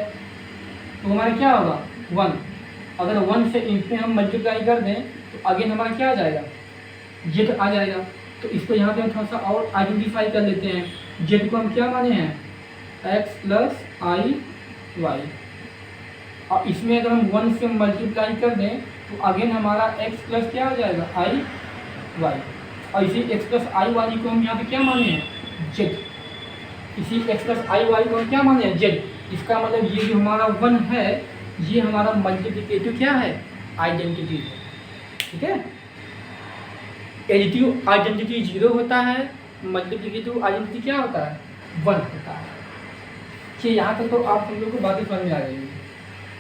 तो हमारा क्या होगा 1। अगर 1 से इसमें हम मल्टीप्लाई कर दें तो अगेन हमारा क्या आ जाएगा, Z आ जाएगा। तो इसको यहाँ पे हम थोड़ा सा और आइडेंटिफाई कर लेते हैं। Z को हम क्या माने हैं, x+i(y), और इसमें अगर हम 1 से मल्टीप्लाई कर दें तो अगेन हमारा x प्लस क्या हो जाएगा आई वाई, और इसी x प्लस आई वाली को हम यहाँ पे क्या माने हैं z, इसी x प्लस आई वाई को हम क्या माने हैं z। इसका मतलब ये जो हमारा 1 है ये हमारा मल्टीप्लिकेटिव क्या है आइडेंटिटी है, ठीक है। एडिटिव आइडेंटिटी 0 होता है, मल्टीप्लिकेटिव आइडेंटिटी क्या होता है 1 होता है। कि यहाँ तक तो आप हम लोग को बातें समझ में आ जाएगी,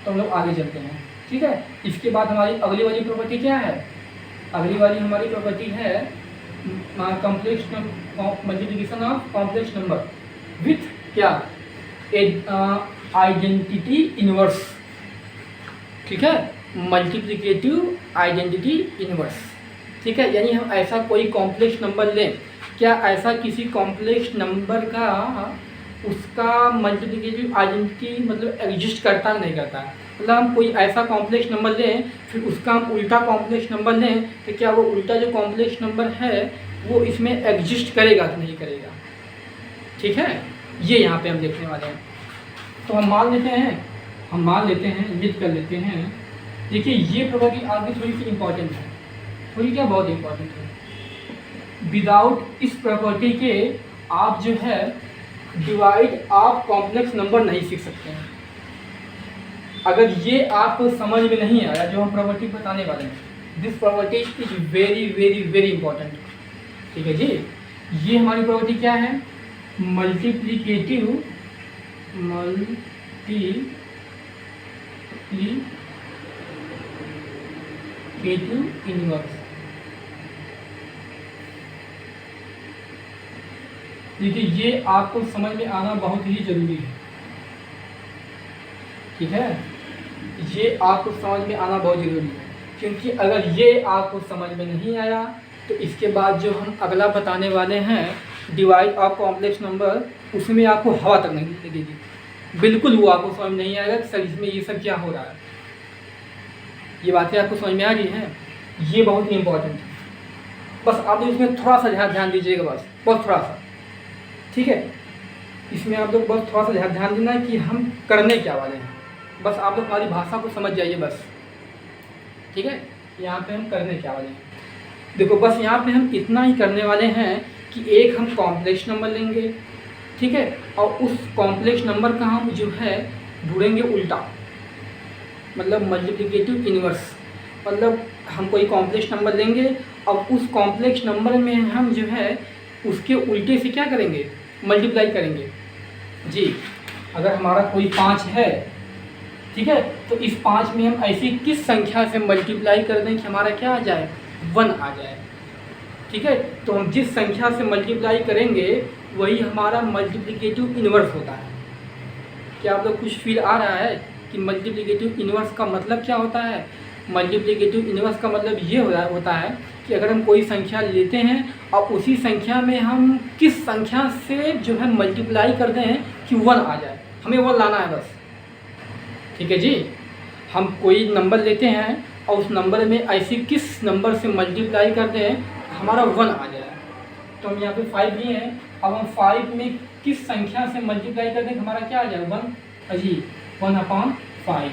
तो हम लोग आगे चलते हैं, ठीक है। इसके बाद हमारी अगली वाली प्रॉपर्टी क्या है, अगली वाली हमारी प्रॉपर्टी है complex multiplication of complex number with क्या आइडेंटिटी इनवर्स, ठीक है, मल्टीप्लिकेटिव आइडेंटिटी इनवर्स, ठीक है। यानी हम ऐसा कोई कॉम्प्लेक्स नंबर लें, क्या ऐसा किसी कॉम्प्लेक्स नंबर का उसका मल्टीप्लिकेटिव आइडेंटिटी मतलब एग्जिस्ट करता नहीं करता, मतलब हम कोई ऐसा कॉम्प्लेक्स नंबर लें फिर उसका हम उल्टा कॉम्प्लेक्स नंबर लें तो क्या वो उल्टा जो कॉम्प्लेक्स नंबर है वो इसमें एग्जिस्ट करेगा कि नहीं करेगा, ठीक है। ये यहाँ पे हम देखने वाले हैं। तो हम मान लेते हैं लिख कर लेते हैं। देखिए ये प्रॉपर्टी आगे थोड़ी सी इंपॉर्टेंट है, थोड़ी क्या बहुत इंपॉर्टेंट है। विदाउट इस प्रॉपर्टी के आप जो है डिवाइड ऑफ कॉम्प्लेक्स नंबर नहीं सीख सकते हैं। अगर ये आपको समझ में नहीं आया जो हम प्रॉपर्टी बताने वाले हैं, this property is very very very important, ठीक है जी। ये हमारी प्रॉपर्टी क्या है, मल्टीप्लिकेटिव इनवर्स। देखिए ये आपको समझ में आना बहुत ही जरूरी है, ठीक है, ये आपको समझ में आना बहुत ज़रूरी है, क्योंकि अगर ये आपको समझ में नहीं आया तो इसके बाद जो हम अगला बताने वाले हैं डिवाइड ऑफ कॉम्प्लेक्स नंबर, उसमें आपको हवा तक नहीं लगेगी, बिल्कुल वो आपको समझ में नहीं आएगा कि सर इसमें ये सब क्या हो रहा है। ये बातें आपको समझ में आ रही हैं, ये बहुत ही इंपॉर्टेंट है। बस आप लोग इसमें थोड़ा सा ध्यान दीजिएगा, बस थोड़ा सा, ठीक है। इसमें आप लोग बस थोड़ा सा ध्यान देना है कि हम करने क्या वाले हैं, बस आप लोग हमारी भाषा को समझ जाइए बस, ठीक है। यहाँ पे हम करने क्या वाले हैं, देखो बस यहाँ पे हम इतना ही करने वाले हैं कि एक हम कॉम्प्लेक्स नंबर लेंगे, ठीक है, और उस कॉम्प्लेक्स नंबर का हम जो है ढूंढेंगे उल्टा, मतलब मल्टीप्लिकेटिव इनवर्स। मतलब हम कोई कॉम्प्लेक्स नंबर लेंगे और उस कॉम्प्लेक्स नंबर में हम जो है उसके उल्टे से क्या करेंगे मल्टीप्लाई करेंगे जी। अगर हमारा कोई 5 है, ठीक है, तो इस 5 में हम ऐसी किस संख्या से मल्टीप्लाई कर दें कि हमारा क्या आ जाए 1 आ जाए, ठीक है। तो हम जिस संख्या से मल्टीप्लाई करेंगे वही हमारा मल्टीप्लिकेटिव इनवर्स होता है। क्या आप लोग कुछ फील आ रहा है कि मल्टीप्लिकेटिव इनवर्स का मतलब क्या होता है। मल्टीप्लिकेटिव इनवर्स का मतलब ये होता है कि अगर हम कोई संख्या लेते हैं और उसी संख्या में हम किस संख्या से जो है मल्टीप्लाई कर दें कि 1 आ जाए, हमें 1 लाना है बस, ठीक है जी। हम कोई नंबर लेते हैं और उस नंबर में ऐसी किस नंबर से मल्टीप्लाई कर दें हमारा 1 आ जाए। तो हम यहाँ पे 5 लिए हैं, अब हम 5 में किस संख्या से मल्टीप्लाई कर दें हमारा क्या आ जाए 1 जी, 1/5।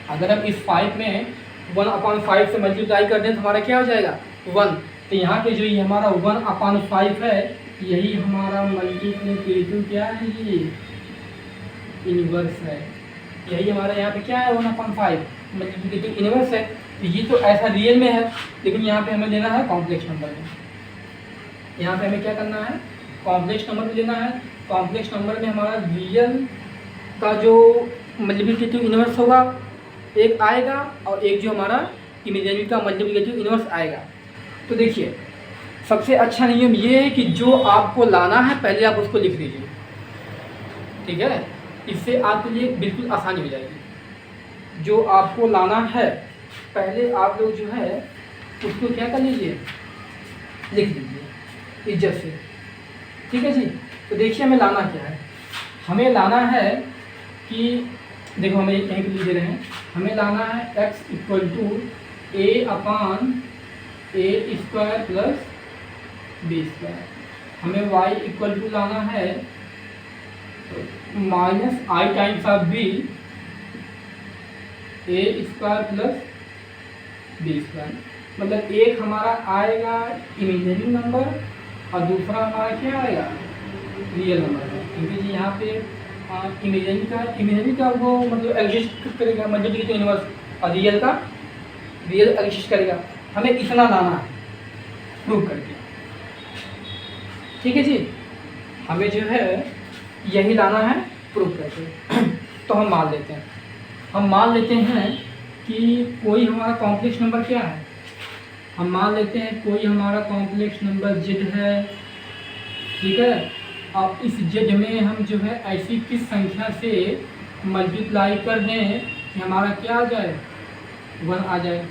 अगर हम इस 5 में 1/5 से मल्टीप्लाई कर दें तो हमारा क्या हो जाएगा 1। तो यहाँ पे जो ये हमारा 1/5 है यही हमारा मल्टीप्लिकेटिव क्या है ये इनवर्स है, यही हमारा यहाँ पे क्या है 1/5 मल्टीप्लिकेटिव इनवर्स है। तो ये तो ऐसा रियल में है, लेकिन यहाँ पे हमें लेना है कॉम्प्लेक्स नंबर में। यहाँ पे हमें क्या करना है कॉम्प्लेक्स नंबर में लेना है। कॉम्प्लेक्स नंबर में हमारा रियल का जो मल्टीप्लिकेटिव इनवर्स होगा एक आएगा और एक जो हमारा इमेजिनरी का मल्टीप्लिकेटिव इनवर्स आएगा। तो देखिए सबसे अच्छा नियम ये है कि जो आपको लाना है पहले आप उसको लिख दीजिए, ठीक है, इससे आपके लिए बिल्कुल आसानी हो जाएगी। जो आपको लाना है पहले आप लोग जो है उसको क्या कर लीजिए लिख दीजिए इज्जत से, ठीक है जी। तो देखिए हमें लाना क्या है, हमें लाना है कि देखो हमें यहीं पे दे रहे हैं, हमें लाना है x = a/a² + b²। हमें y लाना है -i times of b A square plus B square, मतलब एक हमारा आएगा इमेजिनरी नंबर और दूसरा हमारा क्या आएगा रियल नंबर है, क्योंकि जी यहाँ पे इमेजिनरी का वो मतलब एग्जिस्ट करेगा मल्टीप्लिकेटिव यूनिवर्स और रियल एग्जिस्ट करेगा। हमें इतना लाना है प्रूव करके, ठीक है जी, हमें जो है यही लाना है प्रूव करके। तो हम मान लेते हैं कि कोई हमारा कॉम्प्लेक्स नंबर क्या है, हम मान लेते हैं कोई हमारा कॉम्प्लेक्स नंबर z है, ठीक है। अब इस z में हम जो है ऐसी किस संख्या से मल्टीप्लाई कर दें कि हमारा क्या आ जाए 1 आ जाए।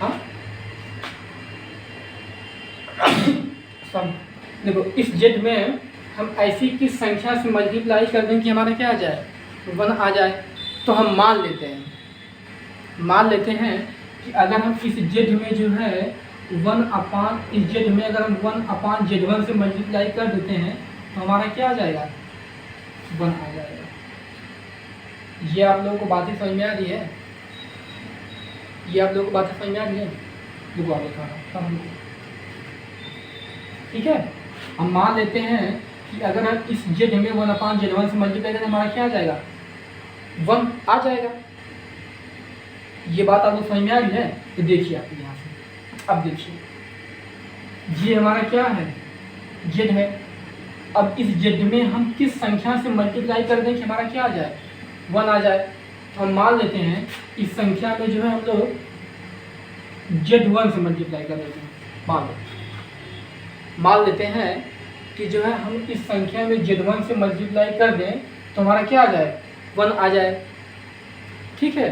हाँ सब देखो, इस z में हम ऐसी किस संख्या से मल्टीप्लाई कर दें कि हमारा क्या आ जाए 1 आ जाए। तो हम मान लेते हैं कि अगर हम इस z में जो है 1/, इस z में अगर हम 1/z1 से मल्टीप्लाई कर देते हैं तो हमारा क्या आ जाएगा 1 आ जाएगा। ये आप लोगों को बातें समझ में आ रही है, देखो आगे खाना, ठीक है। हम मान लेते हैं कि अगर हम इस z में 1/z1 से मल्टीप्लाई करें हमारा क्या आ जाएगा 1 आ जाएगा। ये बात आपको समझ में आ रही है। तो देखिए आप यहाँ से, अब देखिए ये हमारा क्या है z है। अब इस z में हम किस संख्या से मल्टीप्लाई कर दें कि हमारा क्या आ जाए 1 आ जाए। तो हम मान लेते हैं इस संख्या में जो है हम लोग z1 से मल्टीप्लाई कर देते हैं। मान लेते हैं कि जो है हम इस संख्या में z1 से मल्टीप्लाई कर दें तो हमारा क्या आ जाए 1 आ जाए, ठीक है।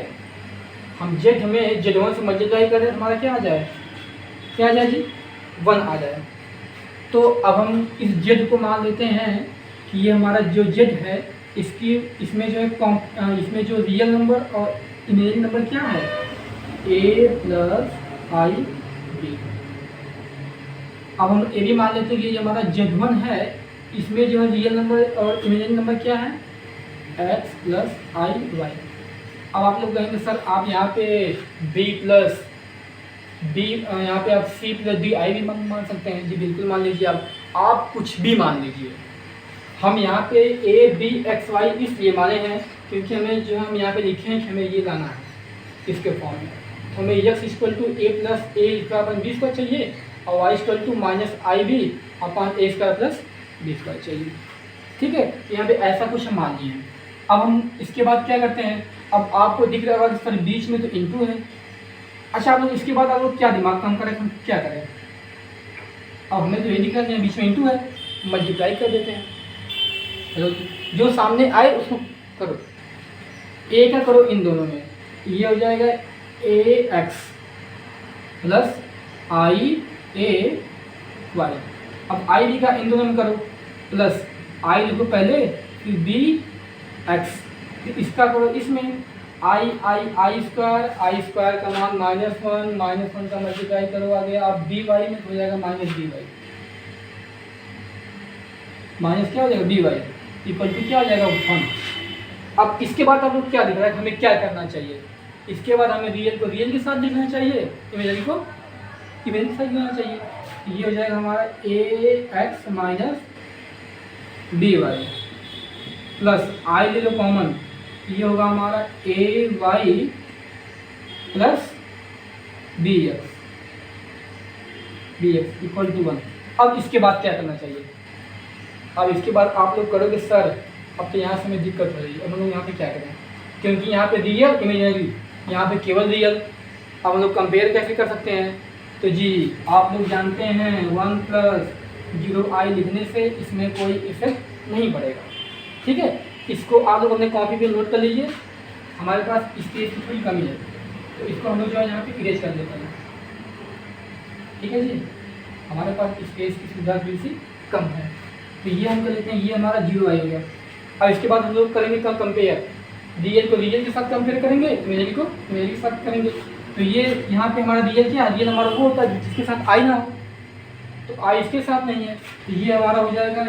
हम z में z1 से मल्टीप्लाई कर दें तो हमारा क्या आ जाए जी 1 आ जाए। तो अब हम इस z को मान लेते हैं कि ये हमारा जो z है इसमें जो है इसमें जो रियल नंबर और इमेजिनरी नंबर क्या है a प्लस आई बी। अब हम ये भी मान लेते हैं कि ये हमारा z1 है, इसमें जो है रियल नंबर और इमेजिनरी नंबर क्या है x प्लस आई वाई। अब आप लोग कहेंगे सर आप यहाँ पे यहाँ पे आप c प्लस डी आई भी मान सकते हैं। जी बिल्कुल मान लीजिए, आप कुछ भी मान लीजिए। हम यहाँ पे a b x y इसलिए माने हैं क्योंकि हमें जो हम यहाँ पे लिखे हैं कि हमें ये लाना है इसके फॉर्म में। तो हमें x equal to a plus A square upon B square चाहिए और y equal to minus I B upon A square plus B square चाहिए, ठीक है। यहाँ पे ऐसा कुछ हम मान लिए हैं। अब हम इसके बाद क्या करते हैं, अब आपको दिख रहा होगा सर बीच में तो इंटू है। अच्छा आप लोग इसके बाद आप लोग क्या दिमाग काम करें, हम क्या करें, अब हमें तो ये दिख रहा है बीच में इंटू है, मल्टीप्लाई कर देते हैं। जो सामने आए उसको करो, ए का करो इन दोनों में, ये हो जाएगा a x plus I A Y. अब आई बी का इन दोनों में करो, प्लस आई लिखो पहले फिर बी एक्स, फिर इसका करो इसमें आई स्क्वायर का मान -1 का मल्टीप्लाई करो आगे आप बी वाई में हो जाएगा माइनस बी वाई, माइनस क्या हो जाएगा बी वाई इक्वल टू क्या हो जाएगा 1। अब इसके बाद आप लोग क्या दिख रहा है हमें क्या करना चाहिए, इसके बाद हमें रियल को रियल के साथ लिखना चाहिए, इमेजिनरी को इमेजिनरी के साथ लिखना चाहिए। ये हो जाएगा हमारा a x minus b y plus i ले लो कॉमन, ये होगा हमारा a y plus b x equal to 1। अब इसके बाद क्या करना चाहिए, अब इसके बाद आप लोग करोगे सर अब तो यहाँ से हमें दिक्कत हो रही है, अब हम लोग यहाँ पे क्या करें, क्योंकि यहाँ पे रियल इमेजिनरी, यहाँ पे केवल रियल। अब हम लोग कंपेयर कैसे कर सकते हैं, तो जी आप लोग जानते हैं 1 + 0i लिखने से इसमें कोई इफेक्ट नहीं पड़ेगा, ठीक है। इसको आप लोग अपने कॉपी पे नोट कर लीजिए। हमारे पास स्पेस की थोड़ी कमी है तो इसको हम लोग जो है यहाँ पे इरेज कर देते हैं, ठीक है जी। हमारे पास स्पेस की सुविधा थोड़ी सी कम है तो ये हम कर लेते हैं, ये हमारा 0i हो गया। अब इसके बाद हम लोग करेंगे कब कंपेयर, रियल को रियल के साथ कंपेयर करेंगे, इमेजिनरी को इमेजिनरी के साथ करेंगे। तो ये यहाँ पे हमारा रियल क्या है, रियल हमारा वो होता है जिसके साथ आई ना हो, तो आई इसके साथ नहीं है, तो ये हमारा हो जाएगा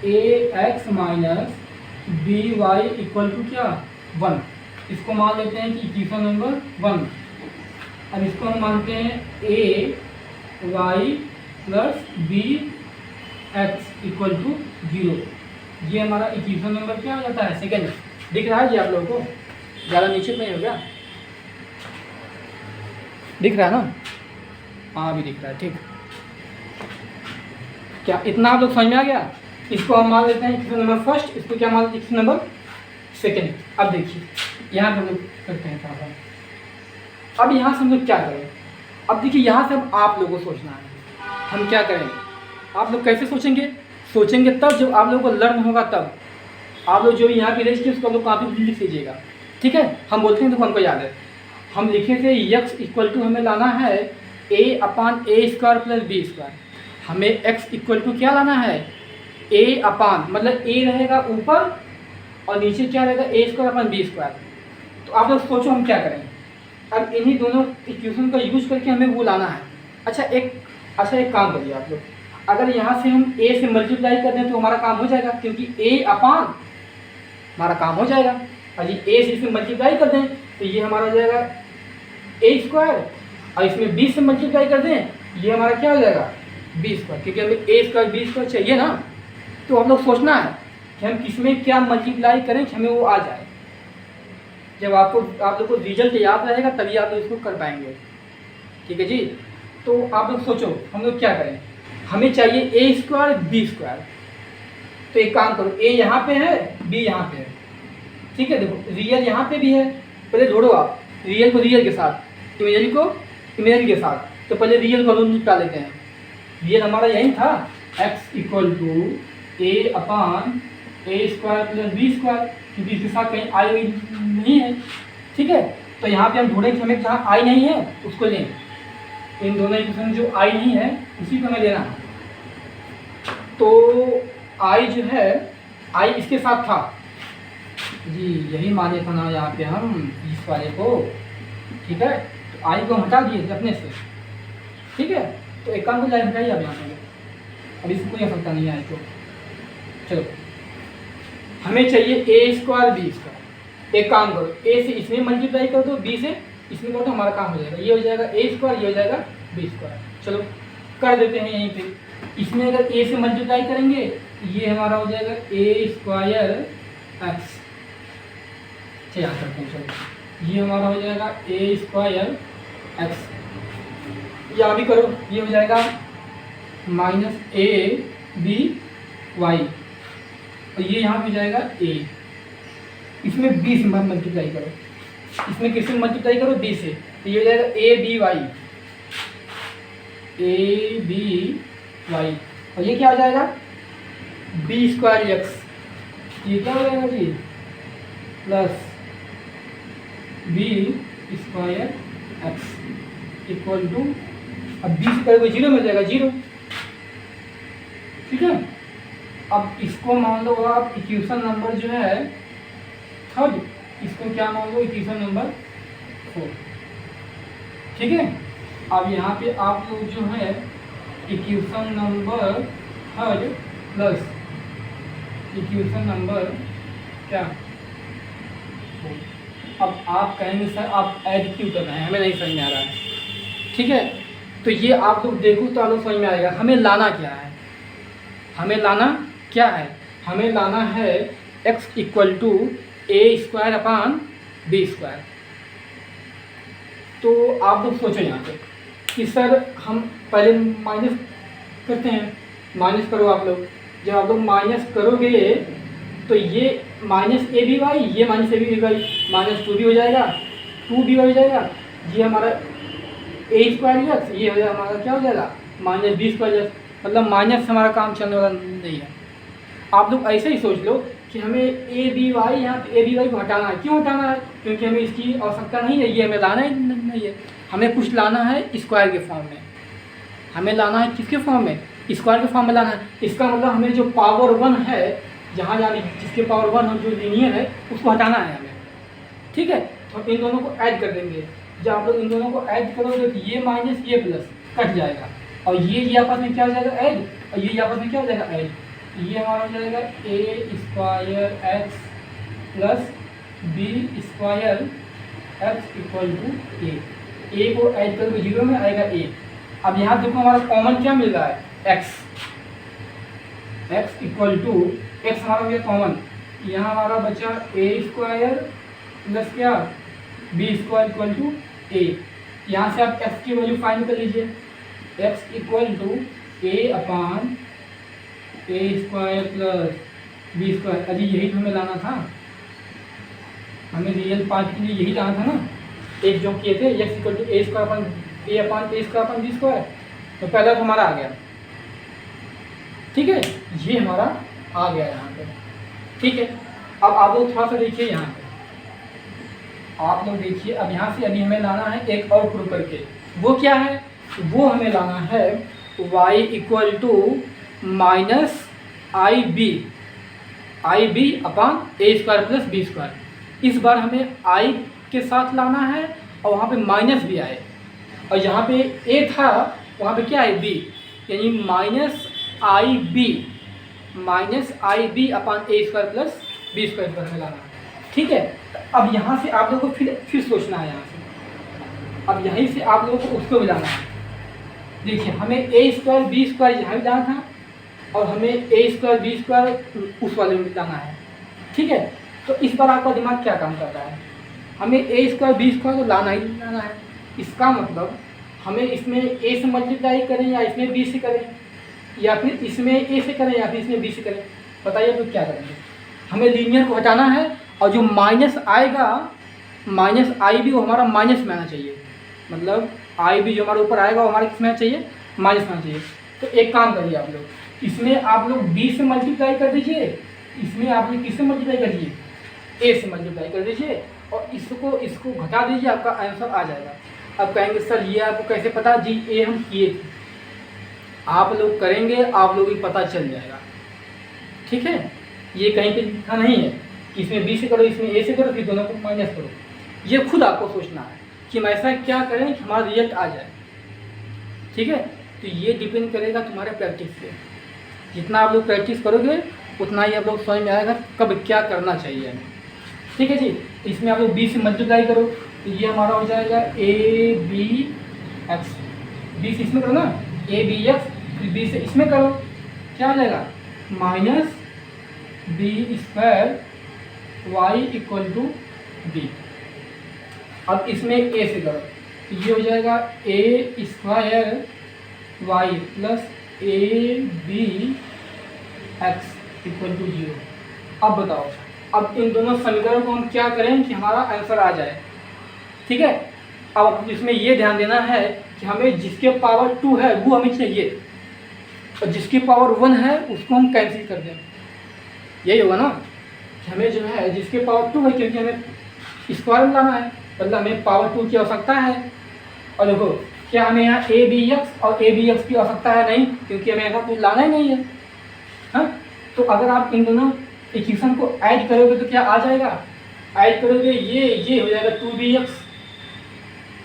a x minus b y equal to क्या 1। इसको मान लेते हैं कि इक्वेशन नंबर 1। अब इसको हम मानते हैं a y plus b x equal to 0। ये हमारा इक्वेशन नंबर क्या हो जाता है, सेकेंड। दिख रहा है जी आप लोगों को? ज़्यादा नीचे नहीं हो गया? दिख रहा है ना? हाँ भी दिख रहा है, ठीक। क्या इतना आप लोग समझ में आ गया? इसको हम मान लेते हैं इक्वेशन नंबर फर्स्ट, इसको क्या मान लेते हैं इक्वेशन नंबर सेकेंड। अब देखिए यहाँ पर हम लोग करते हैं थोड़ा। अब यहाँ से हम लोग क्या करें? अब देखिए यहाँ से अब आप लोगों को सोचना है हम क्या करेंगे। आप लोग कैसे सोचेंगे? सोचेंगे तब जब आप लोगों को लर्न होगा तब। आप लोग जो यहाँ पे रेस्ट की उसको आप लोग काफ़ी लिख लीजिएगा, ठीक है? हम बोलते हैं तो हमको याद है, हम लिखे थे x इक्वल टू हमें लाना है a upon A square plus B square. हमें x इक्वल टू क्या लाना है, a अपान, मतलब a रहेगा ऊपर और नीचे क्या रहेगा ए स्क्वायर अपान बी स्क्वायर। तो आप लोग सोचो हम क्या करें। अब इन्हीं दोनों इक्वेशन का यूज करके हमें वो लाना है। अच्छा एक काम करिए आप लोग, अगर यहाँ से हम a से मल्टीप्लाई कर दें तो हमारा काम हो जाएगा, क्योंकि a अपान हमारा काम हो जाएगा। और ये a से इसमें मल्टीप्लाई कर दें तो ये हमारा हो जाएगा ए स्क्वायर, और इसमें b से मल्टीप्लाई कर दें ये हमारा क्या हो जाएगा बी स्क्वायर, क्योंकि हमें ए स्क्वायर बी स्क्वायर चाहिए ना। तो हम लोग सोचना है कि हम किसमें क्या मल्टीप्लाई करें कि हमें वो आ जाए। जब आप लोग को रिजल्ट याद रहेगा तभी आप लोग इसको कर पाएंगे, ठीक है जी? तो आप लोग सोचो हम लोग क्या करें। हमें चाहिए ए स्क्वायर बी स्क्वायर। तो एक काम करो, ए यहाँ पे है बी यहाँ पे है, ठीक है? देखो रियल यहाँ पे भी है, पहले जोड़ो आप रियल को रियल के साथ, इमेजरी को इमेजरी के साथ। तो पहले रियल को हम निकाल लेते हैं। रियल हमारा यही था x equal to A upon A square plus B square, क्योंकि इसके साथ कहीं आई नहीं है, ठीक है? तो यहाँ पे हम ढूंढें कि हमें जहाँ आई नहीं है उसको लें। इन दोनों इक्वेशन जो आई नहीं है उसी को हमें लेना है। तो आई जो है आई इसके साथ था जी, यही माने था ना यहाँ पे हम इस वाले को, ठीक है? तो आई को हम हटा दिए थे अपने से, ठीक है? तो एक काम को लाइन हटाइए आप यहाँ पे, अब इसको कोई असरता नहीं है। तो चलो हमें चाहिए ए स्क्वायर बी स्क्वायर। एक काम करो, ए से इसमें मल्टीप्लाई कर दो, बी से इसमें कर दो, हमारा काम हो जाएगा। ये हो जाएगा ए स्क्वायर, ये हो जाएगा बी स्क्वायर। चलो कर देते हैं यहीं पे। इसमें अगर ए से मल्टीप्लाई करेंगे ये हमारा हो जाएगा ए स्क्वायर एक्स। याद करते हैं, चलो ये हमारा हो जाएगा ए स्क्वायर एक्स। या भी करो, ये हो जाएगा माइनस ए बी वाई, और ये यहाँ पे जाएगा ए। इसमें बी से मल्टीप्लाई करो, इसमें किससे मल्टीप्लाई करो बी से, तो ये हो जाएगा ए बी वाई, और ये क्या हो जाएगा बी स्क्वायर एक्स। ये क्या हो जाएगा g plus B square x equal to, अब बी स्क्वायर को 0 मिल जाएगा 0, ठीक है? अब इसको मान लो आप इक्वेशन नंबर जो है थर्ड, इसको क्या मान लो इक्वेशन नंबर 4, ठीक है? अब यहाँ पे आप लोग जो है equation number third plus equation number क्या 4। अब आप कहेंगे सर आप ऐड क्यों कर रहे हैं, हमें नहीं समझ में आ रहा है, ठीक है? तो ये आप लोग देखो तो आप लोग समझ में आएगा हमें लाना क्या है। हमें लाना क्या है, हमें लाना है x equal to A square upon B square. तो आप लोग सोचो यहाँ पे कि सर हम पहले माइनस करते हैं, माइनस करो आप लोग। जब आप लोग माइनस करोगे तो ये माइनस ए बी वाई, ये minus A B Y, minus 2b हो जाएगा, 2b हो जाएगा। ये हमारा ए स्क्वायर एक्स, ये हो जाएगा हमारा क्या हो जाएगा माइनस बी स्क्वायर एक्स। मतलब माइनस हमारा काम चलने वाला नहीं है। आप लोग ऐसे ही सोच लो कि हमें ए बी वाई, यहाँ पे ए बी वाई को हटाना है। क्यों हटाना है? क्योंकि हमें इसकी आवश्यकता नहीं है, ये हमें लाना ही नहीं है। हमें कुछ लाना है स्क्वायर के फॉर्म में, हमें लाना है किसके फॉर्म में, स्क्वायर के फॉर्म में लाना है। इसका मतलब हमें जो पावर 1 है, जहाँ जाने जिसके पावर 1 हम जो लीनियर है उसको हटाना है हमें, ठीक है? तो इन दोनों को ऐड कर देंगे। जब आप लोग इन दोनों को ऐड करोगे तो ये माइनस ये प्लस कट जाएगा, और ये आपस में क्या हो जाएगा ऐड, और ये आपस में क्या हो जाएगा ऐड। ये हमारा हो जाएगा a square x plus B square x equal to a को ऐड करके 0 में आएगा ए। अब यहाँ देखो हमारा कॉमन क्या मिल रहा है, एक्स इक्वल टू एक्स हमारा हो गया कॉमन, यहाँ हमारा बचा ए स्क्वायर प्लस क्या B square equal to A. यहाँ से आप एक्स की वैल्यू फाइंड कर लीजिए, X equal to A upon A square plus B square. अजी यही तो हमें लाना था, हमें रियल पार्ट के लिए यही लाना था ना, एक जो किए थे X equal to A square upon A square upon B square. तो पहला तो हमारा आ गया, ठीक है, ये हमारा आ गया यहाँ पे, ठीक है। अब आप लोग थोड़ा सा देखिए यहाँ पे, आप लोग देखिए अब यहाँ से अभी हमें लाना है एक और प्रूव करके। वो क्या है, वो हमें लाना है y equal to minus I B upon A square plus B square. इस बार हमें आई के साथ लाना है और वहाँ पे माइनस भी आए, और यहाँ पे ए था वहाँ पे क्या है बी, यानी minus I B upon A square plus B square पर हमें लाना है, ठीक है। अब यहाँ से आप लोगों को फिर सोचना है, यहाँ से अब यहीं से आप लोगों को उसको मिलाना है। देखिए हमें ए स्क्वायर बी स्क्वायर यहाँ भी लाना था और हमें ए स्क्वायर बी स्क्वायर उस वाले में लाना है, ठीक है। तो इस बार आपका दिमाग क्या काम करता है, हमें ए स्क्वायर बी स्क्वायर तो लाना ही लाना है। इसका मतलब हमें इसमें ए से मल्टीप्लाई करें या इसमें बी से करें, या फिर इसमें ए से करें या फिर इसमें बी से करें, बताइए तो क्या करेंगे। हमें लीनियर को हटाना है और जो माइनस आएगा माइनस आई बी वो हमारा माइनस में आना चाहिए, मतलब आई बी जो हमारे ऊपर आएगा वो हमारे किस में आना चाहिए, माइनस में आना चाहिए। तो एक काम करिए आप लोग, इसमें आप लोग बी से मल्टीप्लाई कर दीजिए, इसमें आप लोग किससे मल्टीप्लाई कर दीजिए, ए से मल्टीप्लाई कर दीजिए, और इसको घटा दीजिए, आपका आंसर आ जाएगा। अब कहेंगे सर ये आपको कैसे पता, जी ए हम किए थे, आप लोग करेंगे आप लोग भी पता चल जाएगा, ठीक है। ये कहीं पे लिखा नहीं है कि इसमें बी से करो इसमें ए से करो फिर दोनों को माइनस करो, ये खुद आपको सोचना है कि हम ऐसा क्या करें कि हमारा रिजल्ट आ जाए, ठीक है। तो ये डिपेंड करेगा तुम्हारे प्रैक्टिस पे, जितना आप लोग प्रैक्टिस करोगे उतना ही आप लोग समझ में आएगा कब क्या करना चाहिए हमें, ठीक है जी। तो इसमें आप लोग बी से मल्टीप्लाई करो तो ये हमारा हो जाएगा ए बी एक्स, बी से इसमें करो ना ए बी एक्स, फिर बी से इसमें करो क्या हो जाएगा minus b square y equal to b. अब इसमें ए से करो तो ये हो जाएगा a square y plus a B x equal to 0। अब बताओ, अब इन दोनों समीकरणों को हम क्या करें कि हमारा आंसर आ जाए, ठीक है। अब इसमें ये ध्यान देना है कि हमें जिसके पावर 2 है वो हमें चाहिए और जिसकी पावर 1 है उसको हम कैंसिल कर दें, यही होगा ना कि हमें जो है जिसके पावर 2 है, क्योंकि हमें स्क्वायर लाना है, मतलब हमें पावर 2 की आवश्यकता है। और देखो क्या हमें यहाँ ए बी एक्स और ए बी एक्स की आवश्यकता है नहीं, क्योंकि हमें ऐसा कुछ लाना ही नहीं है, हाँ। तो अगर आप इन दोनों इक्वेशन को ऐड करोगे तो क्या आ जाएगा, ऐड करोगे ये हो जाएगा 2bx,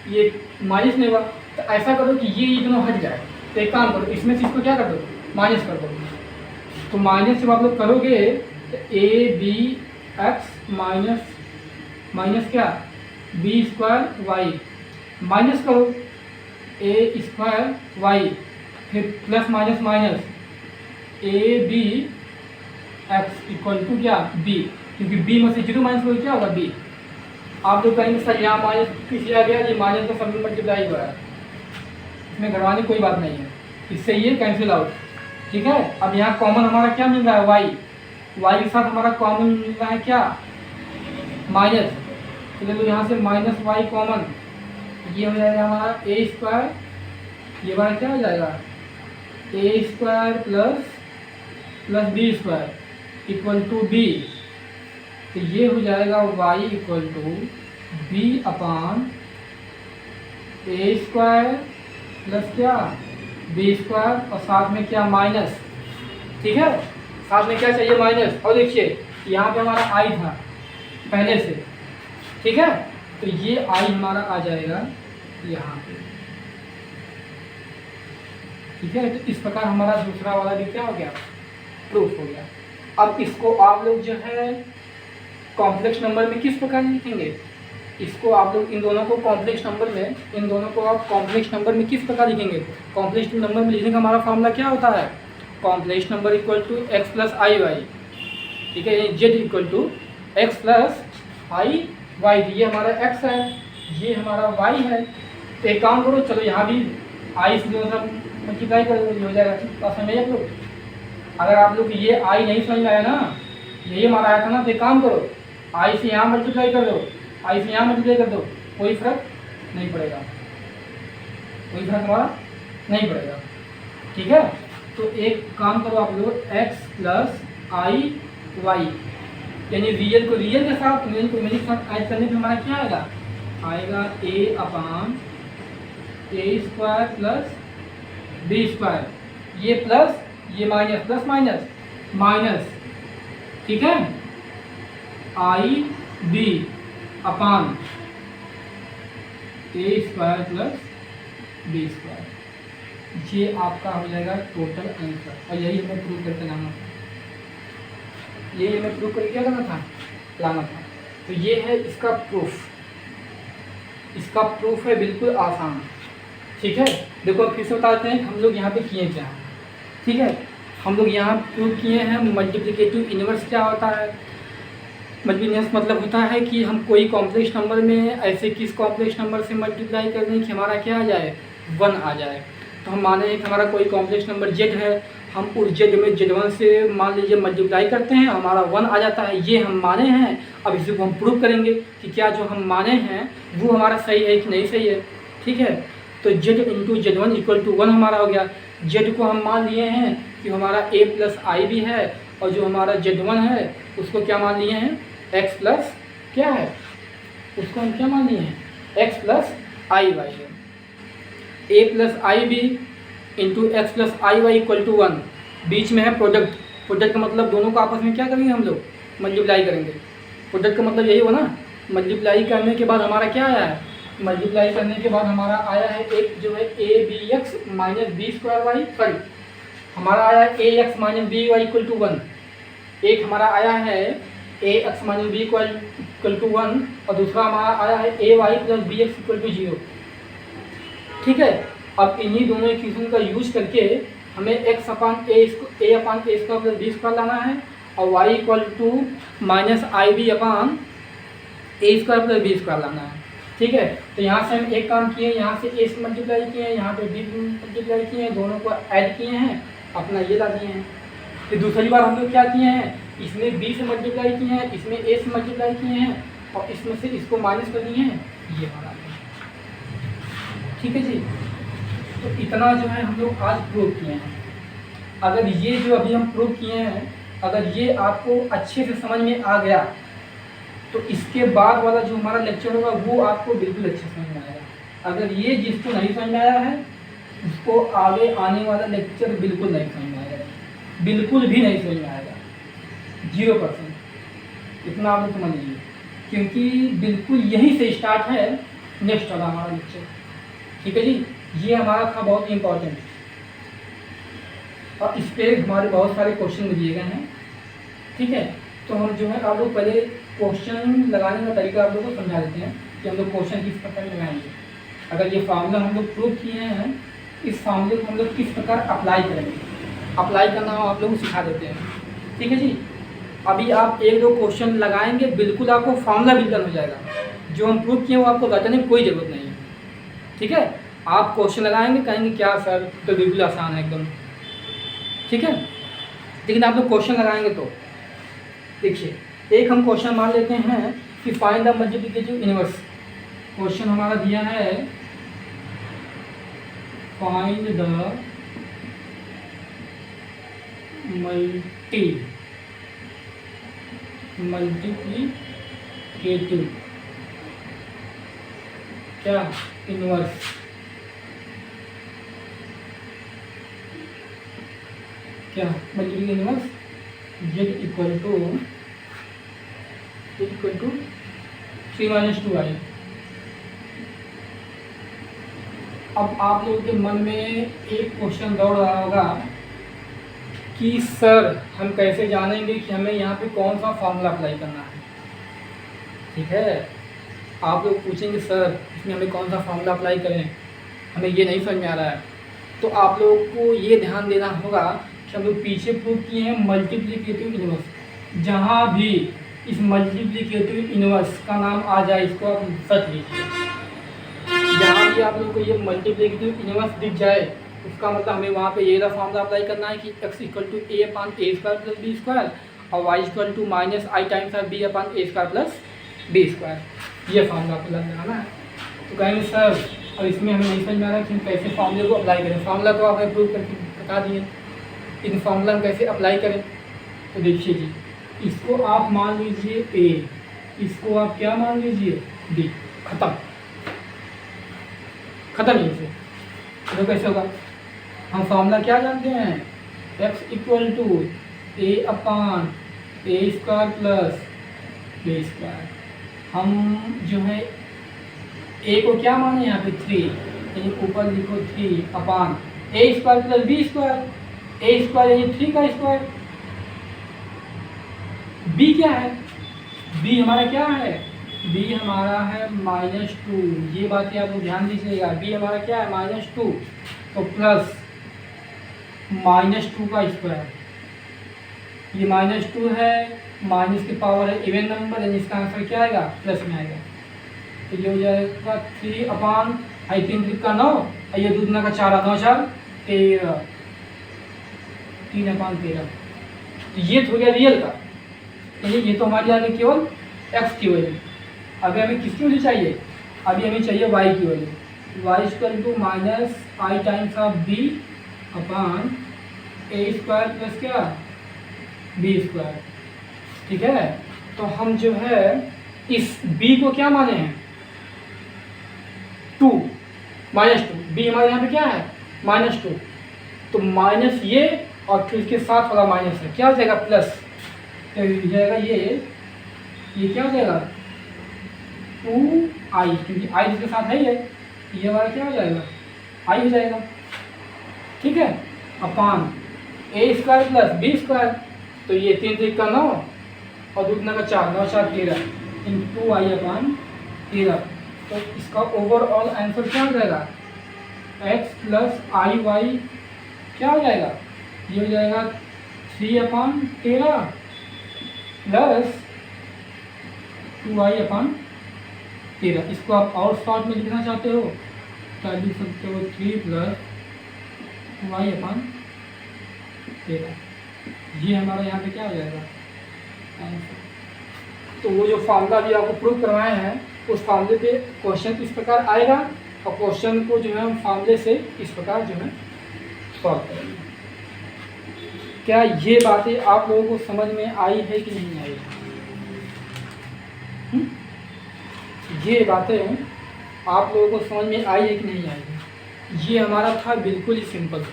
ये माइनस नहीं होगा। तो ऐसा करो कि ये दोनों हट जाए, तो एक काम करो इसमें से इसको क्या कर दो माइनस कर दो। तो माइनस जब आप लोग करोगे तो ए बी एक्स माइनस क्या बी स्क्वायर वाई, माइनस करो ए स्क्वायर वाई, फिर plus minus minus A B x equal to क्या बी, क्योंकि बी में से 0 माइनस करो क्या होगा बी। आप लोग कहेंगे सर यहाँ माइनस किसी आ गया, ये माइनस का सब मल्टीप्लाई हुआ है, इसमें घरवाने की कोई बात नहीं है, इससे ये कैंसिल आउट, ठीक है। अब यहाँ कॉमन हमारा क्या मिल रहा है वाई के साथ हमारा कॉमन मिल रहा है क्या माइनस, तो देखो यहाँ से माइनस वाई कॉमन, ये हो जाएगा हमारा ए स्क्वायर, ये हमारा क्या हो जाएगा a square plus B square equal to b. तो ये हो जाएगा y equal to b upon A square plus क्या बी स्क्वायर और साथ में क्या माइनस, ठीक है, साथ में क्या चाहिए माइनस। और देखिए यहाँ पे हमारा आई था पहले से, ठीक है, तो ये आई हमारा आ जाएगा यहाँ पे, ठीक है। तो इस प्रकार हमारा दूसरा वाला भी क्या हो गया प्रूफ हो गया। अब इसको आप लोग जो है कॉम्प्लेक्स नंबर में किस प्रकार लिखेंगे इसको, आप लोग इन दोनों को कॉम्प्लेक्स नंबर में, इन दोनों को आप कॉम्प्लेक्स नंबर में किस प्रकार लिखेंगे। कॉम्प्लेक्स नंबर में लिखने का हमारा फॉर्मूला क्या होता है, complex number equal to X plus I Y, ठीक है, Z equal to X plus I Y. ये हमारा एक्स है, ये हमारा वाई है। तो एक काम करो, चलो यहाँ भी आई से दोनों तरफ मल्टीप्लाई कर दो, हो जाएगा। बात समझ आप लोग। अगर आप लोग ये आई नहीं समझ में आया ना, यही हमारा आया था ना, तो एक काम करो, आई से यहाँ मल्टीप्लाई कर दो, आई से यहाँ मल्टीप्लाई कर दो, कोई फर्क नहीं पड़ेगा, कोई फर्क हमारा नहीं पड़ेगा, ठीक है। तो एक काम करो आप लोग, एक्स प्लस आई वाई, यानी रियल को रियल के साथ, इमेज को इमेज के साथ ऐड करने पे हमारा क्या आएगा, आएगा ए अपान ए स्क्वायर प्लस बी स्क्वायर, ये प्लस ये माइनस, प्लस माइनस माइनस, ठीक है, आई बी अपान ए स्क्वायर प्लस बी स्क्वायर। ये आपका हो जाएगा टोटल आंसर, और यही हमें प्रूव करके लाना था, यही हमें प्रूव करके क्या करना था, लाना था। तो ये है इसका प्रूफ, इसका प्रूफ है बिल्कुल आसान, ठीक है। देखो फिर से बताते हैं हम लोग यहाँ पे किए क्या, ठीक है। हम लोग यहाँ प्रूव किए हैं मल्टीप्लिकेटिव इन्वर्स क्या होता है। मल्टीप्लिकेटिव मतलब होता है कि हम कोई कॉम्प्लेक्स नंबर में ऐसे किस कॉम्प्लेक्स नंबर से मल्टीप्लाई कर दें कि हमारा क्या आ जाए, 1 आ जाए। तो हम माने कि हमारा कोई कॉम्प्लेक्स नंबर z है, हम उस z में z1 से मान लीजिए मल्टीप्लाई करते हैं, हमारा 1 आ जाता है, ये हम माने हैं। अब इसी को हम प्रूव करेंगे कि क्या जो हम माने हैं वो हमारा सही है कि नहीं सही है, ठीक है। तो z into z1 equal to 1 हमारा हो गया। z को हम मान लिए हैं कि हमारा a प्लस आई भी है, और जो हमारा z1 है उसको क्या मान लिए हैं, x प्लस क्या है, उसको हम क्या मान लिए हैं, x प्लस आई वाई है। a plus I B into X plus I Y equal to 1, बीच में है प्रोडक्ट, प्रोडक्ट का मतलब दोनों को आपस में क्या करेंगे हम लोग, मल्टीप्लाई करेंगे। प्रोडक्ट का मतलब यही हुआ ना, मल्टीप्लाई करने के बाद हमारा क्या आया है, मल्टीप्लाई करने के बाद हमारा आया है एक जो है a B x minus b square y, sorry हमारा आया है a x minus b y equal to 1, एक हमारा आया है a x minus b equal to 1, और दूसरा हमारा आया है a y plus b x equal to 0, ठीक है। अब इन्हीं दोनों इक्वेशन का यूज करके हमें x अपान ए स्क्वायर प्लस बी स्क्वायर लाना है, और y equal to minus I B upon A square plus B square लाना है, ठीक है। तो यहाँ से हम एक काम किए, यहाँ से a से मल्टीप्लाई किए हैं, यहाँ पे b मल्टीप्लाई किए हैं, दोनों को ऐड किए हैं, अपना ये ला दिए हैं। फिर दूसरी बार हम लोग क्या किए हैं, इसमें b से मल्टीप्लाई किए हैं, इसमें a से मल्टीप्लाई किए हैं, और इसमें से इसको माइनस कर दिए हैं, ये हमारा, ठीक है जी। तो इतना जो है हम लोग आज प्रूव किए हैं। अगर ये जो अभी हम प्रूव किए हैं, अगर ये आपको अच्छे से समझ में आ गया, तो इसके बाद वाला जो हमारा लेक्चर होगा वो आपको बिल्कुल अच्छे समझ में आएगा। अगर ये जिसको नहीं समझ में आया है, उसको आगे आने वाला लेक्चर बिल्कुल नहीं समझ में आएगा, बिल्कुल भी नहीं समझ में आएगा, 0%। इतना आप लोग समझ लीजिए, क्योंकि बिल्कुल यहीं से स्टार्ट है नेक्स्ट वाला हमारा लेक्चर, ठीक है जी। ये हमारा था बहुत ही इम्पोर्टेंट, और इस पर हमारे बहुत सारे क्वेश्चन दिए गए हैं, ठीक है। तो हम जो है आप लोग पहले क्वेश्चन लगाने का तरीका आप लोग को समझा देते हैं कि हम लोग क्वेश्चन किस प्रकार लगाएंगे। अगर ये फार्मूला हम लोग प्रूव किए हैं, इस फार्मूले को हम लोग किस प्रकार अप्लाई करेंगे, अप्लाई करना हम आप लोग को सिखा देते हैं, ठीक है जी। अभी आप 1-2 क्वेश्चन लगाएंगे, बिल्कुल आपको फार्मूला भी डन हो जाएगा। जो हम प्रूव किए वो आपको रटने की कोई ज़रूरत नहीं है, ठीक है। आप क्वेश्चन लगाएंगे, कहेंगे क्या सर, तो बिल्कुल आसान है एकदम, ठीक है। लेकिन आप लोग क्वेश्चन लगाएंगे तो देखिए, एक हम क्वेश्चन मान लेते हैं कि find the multiplicative inverse. Question हमारा दिया है फाइंड द मल्टीप्लिकेटिव क्या इनवर्स, क्या multiplicative inverse z equal to 3 - 2i। अब आप लोगों के मन में एक क्वेश्चन दौड़ रहा होगा कि सर हम कैसे जानेंगे कि हमें यहाँ पे कौन सा फार्मूला अप्लाई करना है। ठीक है। आप लोग पूछेंगे सर इसमें हमें कौन सा फॉर्मूला अप्लाई करें, हमें ये नहीं समझ में आ रहा है। तो आप लोगों को ये ध्यान देना होगा कि हम लोग पीछे प्रूव किए हैं मल्टीप्लिकेटिव इनवर्स। जहाँ भी इस मल्टीप्लिकेटिव इनवर्स का नाम आ जाए इसको आप सर्च लीजिए। जहाँ भी आप लोगों को ये मल्टीप्लिकेटिव इनवर्स दिख जाए उसका मतलब हमें वहाँ पे ये वाला फॉर्मूला अप्लाई करना है कि x equal to a upon a square plus B square और y equal to minus I times of b upon a square plus B square. ये फॉर्मूला आपको लगाना है। तो कहेंगे सर अब इसमें हमें नहीं समझ में आ रहा है कि हम कैसे फार्मूले को अप्लाई करें। फार्मूला तो आपने प्रूव करके बता दिए, इन फार्मूला हम कैसे अप्लाई करें। तो देखिए जी, इसको आप मान लीजिए a, इसको आप क्या मान लीजिए b। खत्म यहीं से। तो कैसे होगा, हम फार्मूला क्या जानते हैं, x equal to a upon a square plus b square. हम जो है a को क्या माने यहाँ पे 3, यानी ऊपर लिखो 3 अपान a square plus b square. a square यानी 3 का स्क्वायर। b क्या है, b हमारा क्या है, b हमारा है -2। ये बातें आप लोग ध्यान दीजिएगा। b हमारा क्या है -2, तो प्लस -2 का स्क्वायर। ये -2 है, माइनस की पावर है इवन नंबर, यानी इसका आंसर क्या आएगा प्लस में आएगा। तो ये हो जाएगा 3 अपान 3 का 9 और ये 2 का 4 9 4 13, 3 अपान 13। तो ये तो हो गया रियल का, यानी ये तो हमारे यहाँ केवल x की वैल्यू। अभी हमें किसकी वैल्यू चाहिए, अभी हमें चाहिए y की value. y equal to minus I times of b upon a square plus क्या b स्क्वायर। ठीक है, तो हम जो है इस b को क्या माने हैं 2, -2। b हमारे यहाँ पे क्या है -2, तो माइनस ये और फिर इसके साथ वाला माइनस है, क्या हो जाएगा प्लस। तो हो जाएगा ये क्या हो जाएगा 2i, क्योंकि i इसके साथ है ये हमारा क्या हो जाएगा i हो जाएगा। ठीक है, अपान a square plus b square. तो ये 3 का 9 और 2 का 4 9 4 13 इन 2i अपान 13। तो इसका ओवरऑल आंसर क्या हो जाएगा x प्लस आई वाई क्या हो जाएगा, ये हो जाएगा 3 अपान 13 प्लस 2i अपान 13। इसको आप और शॉर्ट में लिखना चाहते हो तो लिख सकते हो 3 प्लस 2i अपान 13। ये हमारा यहाँ पे क्या हो जाएगा आंसर। तो वो जो फार्मूला भी आपको प्रूव करवाए हैं उस फार्मूले पे क्वेश्चन इस प्रकार आएगा और क्वेश्चन को जो है हम फार्मूले से इस प्रकार जो है सॉल्व करेंगे। क्या ये बातें आप लोगों को समझ में आई है कि नहीं आई है? ये बातें आप लोगों को समझ में आई है कि नहीं आई। ये हमारा था बिल्कुल ही सिंपल।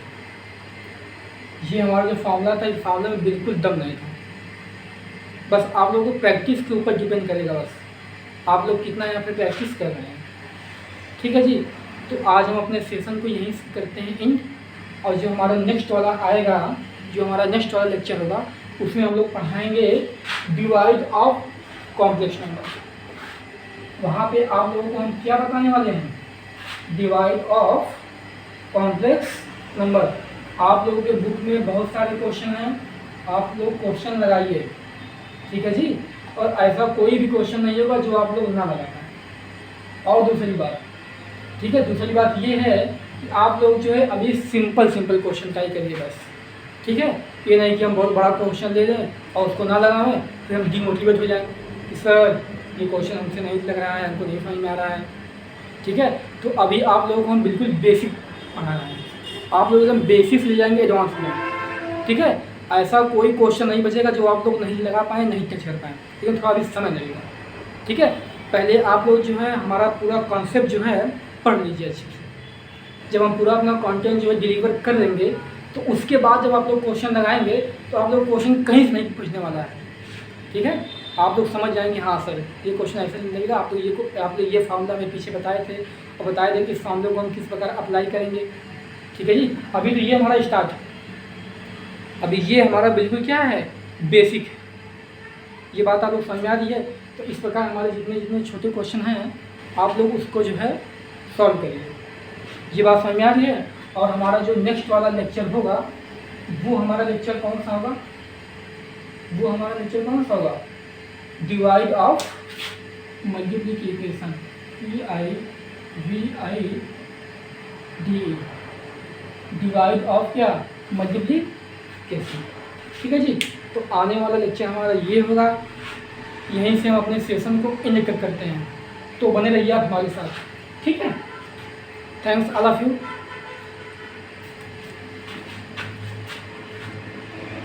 ये हमारा जो फार्मूला था इस फार्मूला में बिल्कुल दम नहीं था। बस आप लोगों को प्रैक्टिस के ऊपर डिपेंड करेगा, बस आप लोग कितना यहाँ पे प्रैक्टिस कर रहे हैं। ठीक है जी, तो आज हम अपने सेशन को यहीं से करते हैं एंड। और जो हमारा नेक्स्ट वाला आएगा, जो हमारा नेक्स्ट वाला लेक्चर होगा उसमें हम लोग पढ़ाएंगे डिवाइड ऑफ कॉम्प्लेक्स नंबर। वहाँ पे आप लोगों को हम क्या बताने वाले हैं, डिवाइड ऑफ कॉम्प्लेक्स नंबर। आप लोगों के बुक में बहुत सारे क्वेश्चन हैं, आप लोग क्वेश्चन लगाइए। ठीक है जी, और ऐसा कोई भी क्वेश्चन नहीं होगा जो आप लोग ना लगा पाएँ। और दूसरी बात, ठीक है, दूसरी बात ये है कि आप लोग जो है अभी सिंपल क्वेश्चन ट्राई करिए बस। ठीक है, ये नहीं कि हम बहुत बड़ा क्वेश्चन ले लें और उसको ना लगाएं फिर हम डिमोटिवेट हो जाएं कि सर ये क्वेश्चन हमसे नहीं लग रहा है, हमको नहीं समझ में आ रहा है। ठीक है, तो अभी आप लोगों को हम बिल्कुल बेसिक पढ़ा रहे हैं, आप लोग एकदम बेसिक्स ले जाएंगे एडवांस में। ठीक है, ऐसा कोई क्वेश्चन नहीं बचेगा जो आप लोग नहीं लगा पाएँ, नहीं टच कर पाएँ, लेकिन थोड़ा भी समय लगेगा। ठीक है, पहले आप लोग जो है हमारा पूरा कॉन्सेप्ट जो है पढ़ लीजिए अच्छे से। जब हम पूरा अपना कंटेंट जो है डिलीवर कर देंगे तो उसके बाद जब आप लोग क्वेश्चन लगाएंगे तो आप लोग क्वेश्चन कहीं से नहीं पूछने वाला है। ठीक है, आप लोग समझ जाएंगे हाँ सर ये क्वेश्चन ऐसे नहीं लगेगा। आप लोग ये फार्मूला में पीछे बताए थे और बताए थे कि इस फार्मूले को हम किस प्रकार अप्लाई करेंगे। ठीक है जी, अभी तो ये हमारा स्टार्ट है, अभी ये हमारा बिल्कुल क्या है बेसिक है। ये बात आप लोग समझ आ रही है। तो इस प्रकार हमारे जितने जितने छोटे क्वेश्चन हैं आप लोग उसको जो है सॉल्व करिए। ये बात समझ में आ रही है। और हमारा जो नेक्स्ट वाला लेक्चर होगा वो हमारा लेक्चर कौन सा होगा? वो हमारा लेक्चर कौन सा होगा? Divide of multiplication, DIVID, divide of क्या? मल्टीप्लिकेशन। ठीक है जी। तो आने वाला लेक्चर हमारा ये होगा। यहीं से हम अपने सेशन को एंड करते हैं। तो बने रहिए आप हमारे साथ। ठीक है। Thanks all of you.